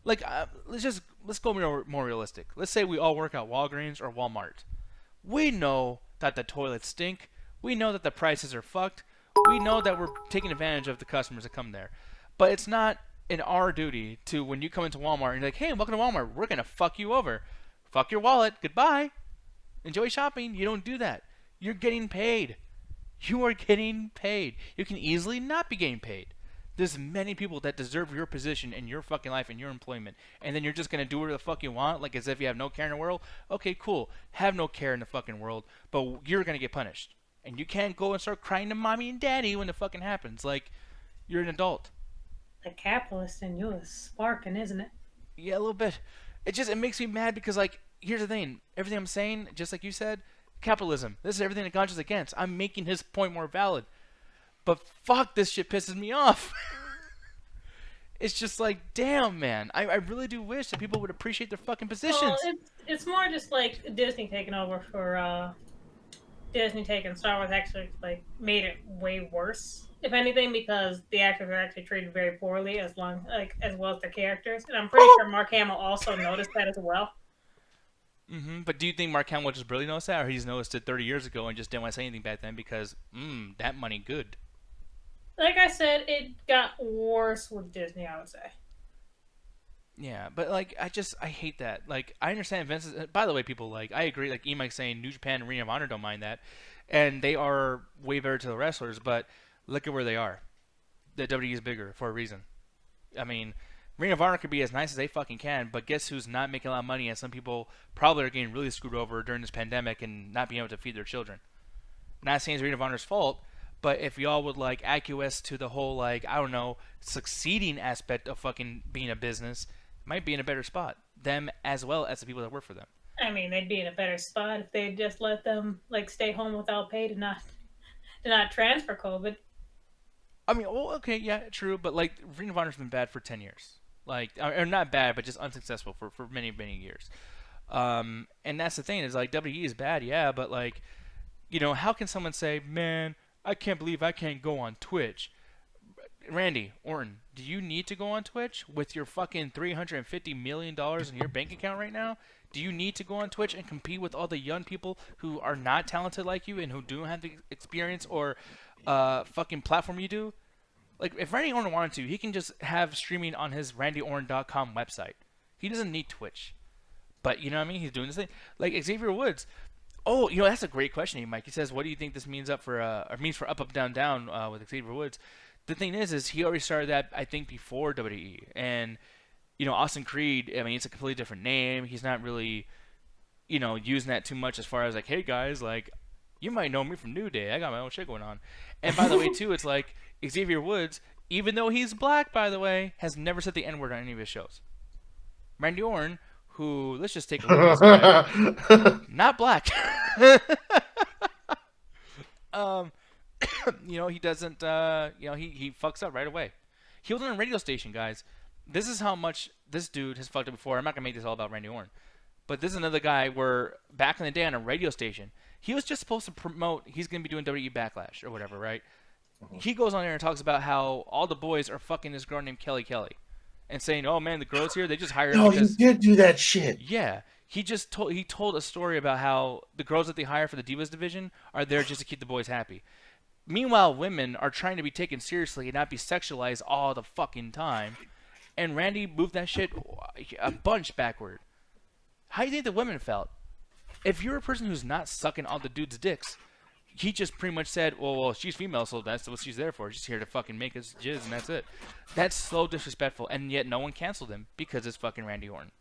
[SPEAKER 1] Like, let's go more realistic. Let's say we all work at Walgreens or Walmart. We know that the toilets stink. We know that the prices are fucked. We know that we're taking advantage of the customers that come there. But it's not in our duty to, when you come into Walmart and you're like, hey, welcome to Walmart, we're going to fuck you over. Fuck your wallet. Goodbye. Enjoy shopping. You don't do that. You're getting paid. You are getting paid. You can easily not be getting paid. There's many people that deserve your position in your fucking life and your employment, and then you're just gonna do whatever the fuck you want, like as if you have no care in the world. Okay, cool. Have no care in the fucking world, but you're gonna get punished, and you can't go and start crying to mommy and daddy when it fucking happens. Like, you're an adult.
[SPEAKER 2] The capitalist in you is sparking, isn't it?
[SPEAKER 1] Yeah, a little bit. It makes me mad because, like, here's the thing. Everything I'm saying, just like you said, capitalism. This is everything that Ganja's against. I'm making his point more valid. But fuck, this shit pisses me off. It's just like, damn, man. I really do wish that people would appreciate their fucking positions.
[SPEAKER 2] Well, it's more just like Disney taking over for Disney taking Star Wars actually like made it way worse. If anything, because the actors are actually treated very poorly as well as the characters, and I'm pretty sure Mark Hamill also noticed that as well.
[SPEAKER 1] But do you think Mark Hamill just really noticed that, or he's noticed it 30 years ago and just didn't want to say anything back then because, that money good?
[SPEAKER 2] Like I said, it got worse with Disney, I would say.
[SPEAKER 1] Yeah, but like I hate that. Like, I understand Vince. By the way, people, like, I agree. Like E-Mike's saying, New Japan and Ring of Honor don't mind that, and they are way better to the wrestlers. But look at where they are. The WWE is bigger for a reason. I mean, Ring of Honor could be as nice as they fucking can, but guess who's not making a lot of money? And some people probably are getting really screwed over during this pandemic and not being able to feed their children. Not saying it's Ring of Honor's fault. But if y'all would like acquiesce to the whole, like, I don't know, succeeding aspect of fucking being a business, might be in a better spot. Them as well as the people that work for them.
[SPEAKER 2] I mean, they'd be in a better spot if they just let them like stay home without pay to not transfer COVID.
[SPEAKER 1] I mean, well, okay, yeah, true, but like Ring of Honor's been bad for 10 years. Like, or not bad, but just unsuccessful for many, many years. And that's the thing is, like, WWE is bad, yeah, but like, you know, how can someone say, man, I can't believe I can't go on Twitch? Randy Orton, do you need to go on Twitch with your fucking $350 million in your bank account right now? Do you need to go on Twitch and compete with all the young people who are not talented like you and who don't have the experience or fucking platform you do? Like, if Randy Orton wanted to, he can just have streaming on his randyorton.com website. He doesn't need Twitch. But, you know what I mean? He's doing this thing. Like Xavier Woods. Oh, you know, that's a great question, Mike. He says, what do you think this means means for up, down, down with Xavier Woods? The thing is he already started that, I think, before WWE. And, you know, Austin Creed, I mean, it's a completely different name. He's not really, you know, using that too much as far as, like, hey, guys, like, you might know me from New Day. I got my own shit going on. And by the way, too, it's like Xavier Woods, even though he's black, by the way, has never said the N-word on any of his shows. Randy Orton, who, let's just take a look at this guy. Not black. You know, he doesn't, you know, he fucks up right away. He was on a radio station, guys. This is how much this dude has fucked up before. I'm not going to make this all about Randy Orton. But this is another guy where, back in the day on a radio station, he was just supposed to promote, he's going to be doing WWE Backlash or whatever, right? He goes on there and talks about how all the boys are fucking this girl named Kelly Kelly. And saying, oh man, the girls here, they just hired
[SPEAKER 3] No,
[SPEAKER 1] because...
[SPEAKER 3] he did do that shit.
[SPEAKER 1] Yeah. He told a story about how the girls that they hire for the Divas division are there just to keep the boys happy. Meanwhile, women are trying to be taken seriously and not be sexualized all the fucking time. And Randy moved that shit a bunch backward. How do you think the women felt? If you're a person who's not sucking all the dudes' dicks, he just pretty much said, well, she's female, so that's what she's there for. She's here to fucking make us jizz, and that's it. That's so disrespectful, and yet no one canceled him because it's fucking Randy Orton.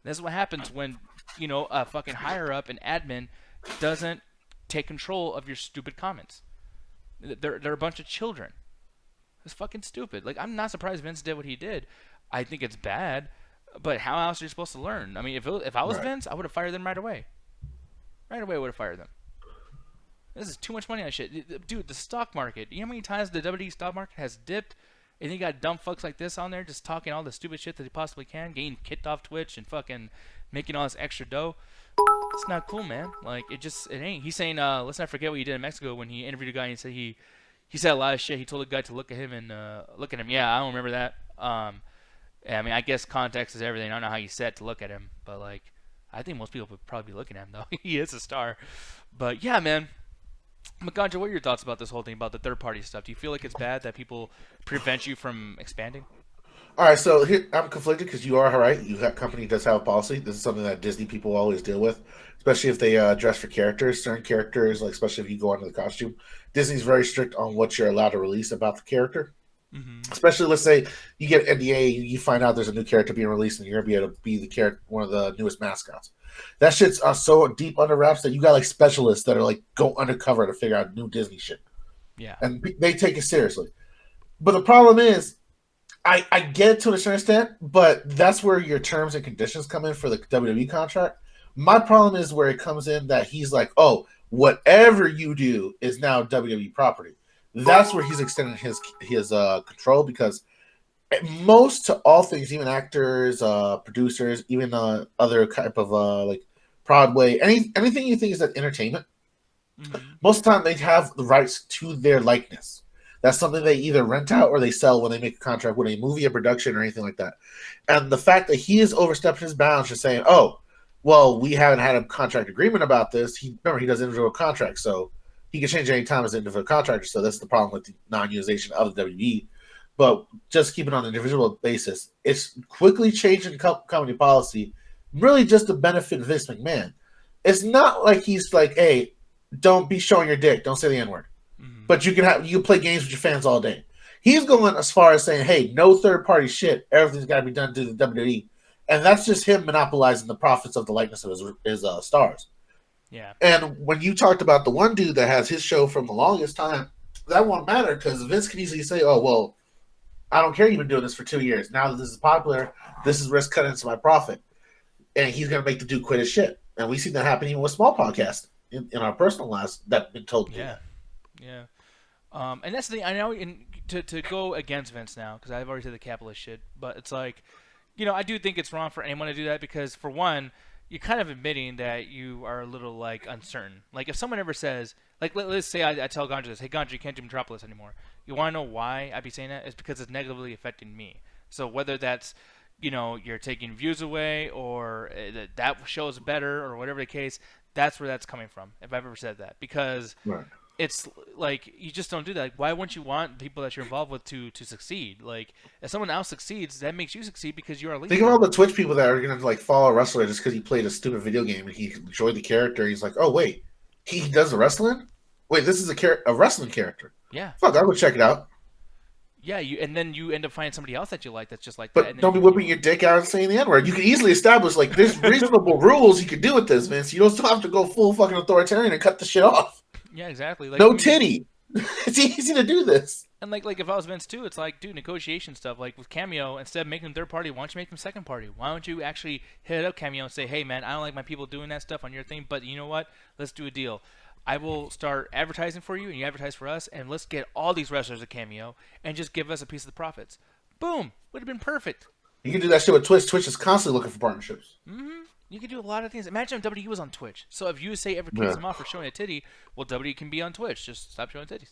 [SPEAKER 1] That's what happens when, you know, a fucking higher-up, an admin, doesn't take control of your stupid comments. They're a bunch of children. It's fucking stupid. Like, I'm not surprised Vince did what he did. I think it's bad, but how else are you supposed to learn? I mean, if I was Vince, I would have fired them right away. Right away, I would have fired them. This is too much money on shit. Dude, the stock market. You know how many times the WWE stock market has dipped? And you got dumb fucks like this on there just talking all the stupid shit that they possibly can, getting kicked off Twitch and fucking making all this extra dough. It's not cool, man. Like, it ain't. He's saying, let's not forget what he did in Mexico when he interviewed a guy and he said he said a lot of shit. He told a guy to look at him and look at him. Yeah, I don't remember that. I mean, I guess context is everything. I don't know how you said to look at him, but like, I think most people would probably be looking at him though. He is a star. But yeah, man. Maganja, what are your thoughts about this whole thing, about the third-party stuff? Do you feel like it's bad that people prevent you from expanding?
[SPEAKER 3] All right, so here, I'm conflicted because you are right. That company does have a policy. This is something that Disney people always deal with, especially if they dress for characters. Certain characters, like especially if you go into the costume, Disney's very strict on what you're allowed to release about the character.
[SPEAKER 1] Mm-hmm.
[SPEAKER 3] Especially, let's say you get NDA, you find out there's a new character being released, and you're gonna be able to be the character, one of the newest mascots. That shit's so deep under wraps that you got like specialists that are like go undercover to figure out new Disney shit,
[SPEAKER 1] Yeah.
[SPEAKER 3] and they take it seriously. But the problem is, I get it to a certain extent, but that's where your terms and conditions come in for the WWE contract. My problem is where it comes in that he's like, oh, whatever you do is now WWE property. That's where he's extending his control, because most to all things, even actors, producers, even other type of like Broadway, anything you think is that entertainment, most of the time they have the rights to their likeness. That's something they either rent out or they sell when they make a contract with a movie, a production, or anything like that. And the fact that he is overstepping his bounds, just saying, "Oh, well, we haven't had a contract agreement about this." He does individual contracts, so he can change any time as an individual contractor. So that's the problem with the non-utilization of the WWE. But just keep it on an individual basis. It's quickly changing company policy, really just to benefit Vince McMahon. It's not like he's like, "Hey, don't be showing your dick. Don't say the N-word." But you can play games with your fans all day. He's going as far as saying, "Hey, no third party shit. Everything's got to be done through the WWE," and that's just him monopolizing the profits of the likeness of his stars.
[SPEAKER 1] Yeah.
[SPEAKER 3] And when you talked about the one dude that has his show from the longest time, that won't matter because Vince can easily say, "Oh, well, I don't care. You've been doing this for 2 years. Now that this is popular, this is risk cutting into my profit," and he's going to make the dude quit his shit. And we see that happen even with small podcasts in our personal lives that've been told to do that.
[SPEAKER 1] Yeah. And that's the thing. I know to go against Vince now, because I've already said the capitalist shit, but it's like, I do think it's wrong for anyone to do that, because for one, you're kind of admitting that you are a little like uncertain. Like if someone ever says, like let's say I tell Ganja this, "Hey Ganja, you can't do Metropolis anymore." You want to know why I'd be saying that? It's because it's negatively affecting me. So whether that's you're taking views away, or that show is better, or whatever the case, that's where that's coming from. If I've ever said that, because.
[SPEAKER 3] Right.
[SPEAKER 1] It's like you just don't do that. Like, why wouldn't you want people that you're involved with to succeed? Like, if someone else succeeds, that makes you succeed because you are a leader.
[SPEAKER 3] Think of all the Twitch people that are going to like follow a wrestler just because he played a stupid video game and he enjoyed the character. He's like, "Oh wait, he does the wrestling? Wait, this is a wrestling character.
[SPEAKER 1] Yeah.
[SPEAKER 3] Fuck, I'll go check it out."
[SPEAKER 1] Yeah, and then you end up finding somebody else that you like that's just like
[SPEAKER 3] but
[SPEAKER 1] that. But
[SPEAKER 3] don't be whipping your dick out and saying the N-word. You can easily establish like there's reasonable rules you can do with this, Vince. You don't still have to go full fucking authoritarian and cut the shit off.
[SPEAKER 1] Yeah, exactly. Like,
[SPEAKER 3] no titty. It's easy to do this.
[SPEAKER 1] And like if I was Vince too, it's like, dude, negotiation stuff. Like with Cameo, instead of making them third party, why don't you make them second party? Why don't you actually hit up Cameo and say, "Hey man, I don't like my people doing that stuff on your thing, but you know what? Let's do a deal. I will start advertising for you, and you advertise for us, and let's get all these wrestlers at Cameo, and just give us a piece of the profits." Boom, would have been perfect.
[SPEAKER 3] You can do that shit with Twitch. Twitch is constantly looking for partnerships.
[SPEAKER 1] Mm-hmm. You could do a lot of things. Imagine if WWE was on Twitch. So if USA ever kicks them off for showing a titty, well, WWE can be on Twitch. Just stop showing titties.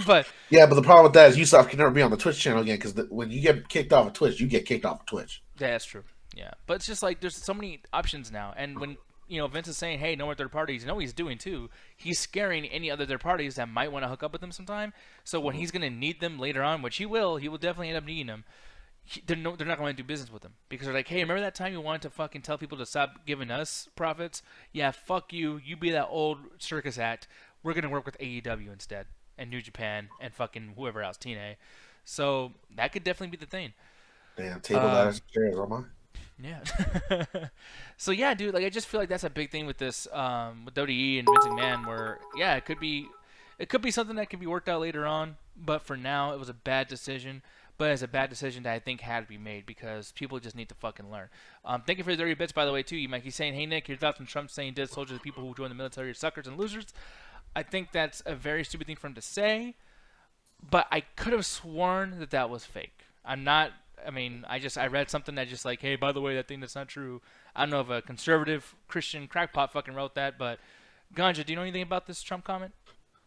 [SPEAKER 1] But
[SPEAKER 3] the problem with that is Usopp can never be on the Twitch channel again, because when you get kicked off of Twitch, you get kicked off of Twitch.
[SPEAKER 1] Yeah, that's true. Yeah, but it's just like there's so many options now, and when Vince is saying, "Hey, no more third parties," you know what he's doing too. He's scaring any other third parties that might want to hook up with him sometime. So when he's gonna need them later on, which he will definitely end up needing them. They're not going to do business with them because they're like, "Hey, remember that time you wanted to fucking tell people to stop giving us profits? Yeah, fuck you. You be that old circus act. We're gonna work with AEW instead, and New Japan, and fucking whoever else, TNA." So that could definitely be the thing.
[SPEAKER 3] Damn, table ladders, chairs, am I?
[SPEAKER 1] Yeah. So yeah, dude. Like I just feel like that's a big thing with this, with WWE and Vince McMahon, where it could be something that can be worked out later on, but for now it was a bad decision. But it's a bad decision that I think had to be made because people just need to fucking learn. Thank you for the 30 bits, by the way, too. You might be saying, "Hey, Nick, your thoughts on Trump saying dead soldiers, people who join the military are suckers and losers." I think that's a very stupid thing for him to say, but I could have sworn that was fake. I read something that just like, "Hey, by the way, that thing that's not true." I don't know if a conservative Christian crackpot fucking wrote that, but Ganja, do you know anything about this Trump comment?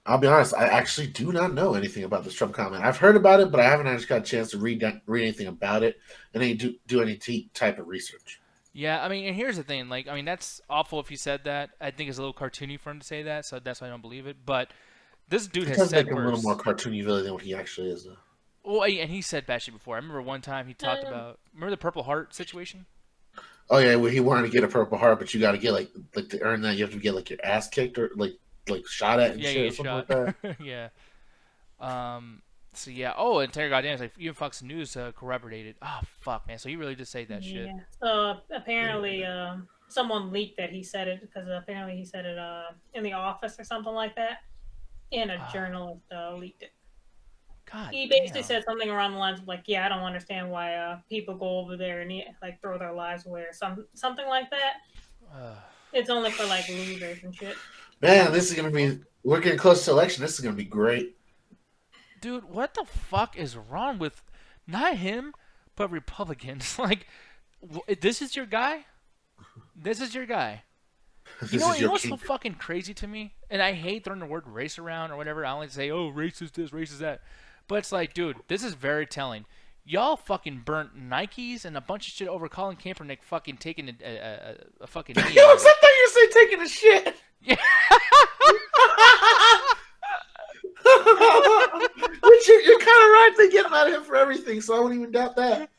[SPEAKER 3] I'll be honest, I actually do not know anything about this Trump comment. I've heard about it, but I haven't actually got a chance to read anything about it and then do any type of research.
[SPEAKER 1] Yeah, and here's the thing. That's awful if he said that. I think it's a little cartoony for him to say that, so that's why I don't believe it. But this dude has said
[SPEAKER 3] make him a little more cartoony really than what he actually is, though.
[SPEAKER 1] Well, and he said bad shit before. I remember one time he talked about, remember the Purple Heart situation?
[SPEAKER 3] Oh yeah, where he wanted to get a Purple Heart, but you got to get like to earn that, you have to get like your ass kicked or like shot at and shit or something like that.
[SPEAKER 1] Yeah. So yeah. Oh, and Terry goddamn, it's like even Fox News corroborated. Oh fuck, man. So he really did say that shit.
[SPEAKER 2] Yeah. So apparently, someone leaked that he said it because apparently he said it in the office or something like that, and a journalist leaked it.
[SPEAKER 1] God.
[SPEAKER 2] He basically
[SPEAKER 1] damn.
[SPEAKER 2] said something around the lines of like, "Yeah, I don't understand why people go over there and like throw their lives away or something like that. It's only for like losers and shit."
[SPEAKER 3] Man, this is gonna be. We're getting close to election. This is gonna be great.
[SPEAKER 1] Dude, what the fuck is wrong with not him, but Republicans? Like, this is your guy? This is your guy. You know what's so fucking crazy to me? And I hate throwing the word race around or whatever. I only say, oh, race is this, race is that. But it's like, dude, this is very telling. Y'all fucking burnt Nikes and a bunch of shit over Colin Kaepernick fucking taking a fucking knee.
[SPEAKER 3] Yo, I thought you were saying taking a shit.
[SPEAKER 1] Yeah.
[SPEAKER 3] Which you're kind of right. They get mad at him for everything, so I won't even doubt that.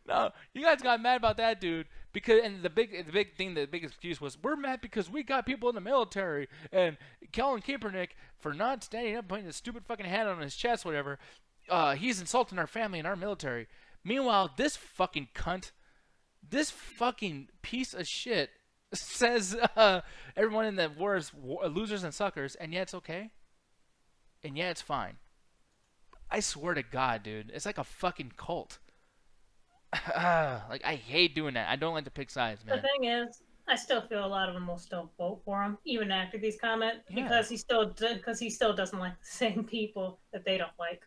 [SPEAKER 1] No, you guys got mad about that, dude. Because the big excuse was we're mad because we got people in the military and Colin Kaepernick for not standing up, putting a stupid fucking hand on his chest, whatever. He's insulting our family and our military. Meanwhile, this fucking cunt, this fucking piece of shit says everyone in the war is losers and suckers, and yeah, it's okay. And yeah, it's fine. I swear to God, dude, it's like a fucking cult. Like, I hate doing that. I don't like to pick sides, man.
[SPEAKER 2] The thing is, I still feel a lot of them will still vote for him, even after these comments,
[SPEAKER 1] Yeah.
[SPEAKER 2] because he still doesn't like the same people that they don't like.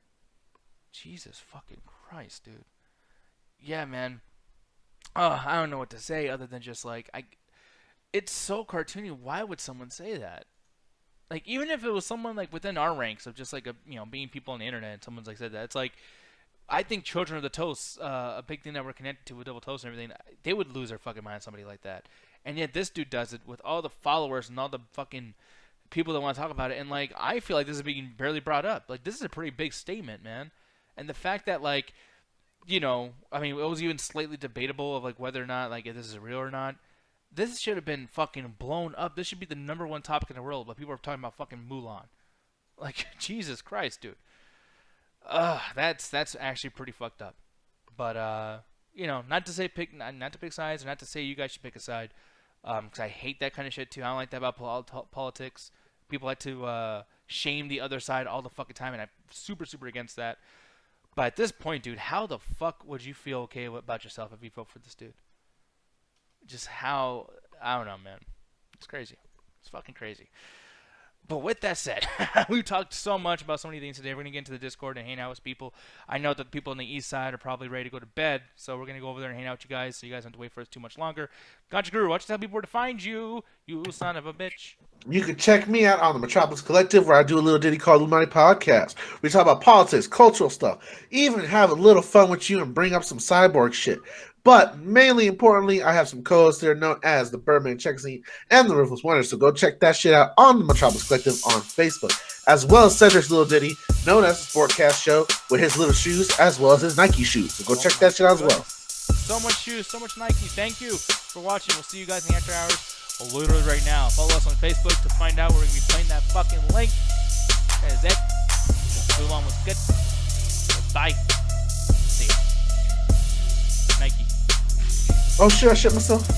[SPEAKER 1] Jesus fucking Christ, dude. Yeah, man. I don't know what to say other than just like it's so cartoony. Why would someone say that? Like, even if it was someone like within our ranks of just like being people on the internet and someone's like said that, it's like I think Children of the Toast, a big thing that we're connected to with Double Toast and everything, they would lose their fucking mind on somebody like that. And yet this dude does it with all the followers and all the fucking people that want to talk about it. And like, I feel like this is being barely brought up. Like, this is a pretty big statement, man. And the fact that like, I mean, it was even slightly debatable of like whether or not like if this is real or not. This should have been fucking blown up. This should be the #1 topic in the world, but people are talking about fucking Mulan. Like, Jesus Christ, dude. That's actually pretty fucked up. But not to say not to pick sides, or not to say you guys should pick a side, because I hate that kind of shit too. I don't like that about politics. People like to shame the other side all the fucking time, and I'm super against that. But at this point, dude, how the fuck would you feel okay about yourself if you vote for this dude? Just how, I don't know, man. It's crazy. It's fucking crazy. But with that said, we've talked so much about so many things today. We're going to get into the Discord and hang out with people. I know that the people on the east side are probably ready to go to bed, so we're going to go over there and hang out with you guys so you guys don't have to wait for us too much longer. Gotcha Guru, watch tell people where to find you, you son of a bitch.
[SPEAKER 3] You can check me out on the Metropolis Collective, where I do a little ditty called Lumani Podcast. We talk about politics, cultural stuff, even have a little fun with you and bring up some cyborg shit. But mainly importantly, I have some co-hosts there known as the Birdman Check Scene and the Ruthless Wonder. So go check that shit out on the Metropolis Collective on Facebook, as well as Cedric's little ditty known as the Sportcast Show with his little shoes as well as his Nike shoes. So go check that shit out as well.
[SPEAKER 1] So much shoes, so much Nike. Thank you for watching. We'll see you guys in the after hours, literally right now. Follow us on Facebook to find out where we're going to be playing that fucking link. That is it. Mulan was good. Bye. See ya. Nike.
[SPEAKER 3] Oh shit, I shit myself.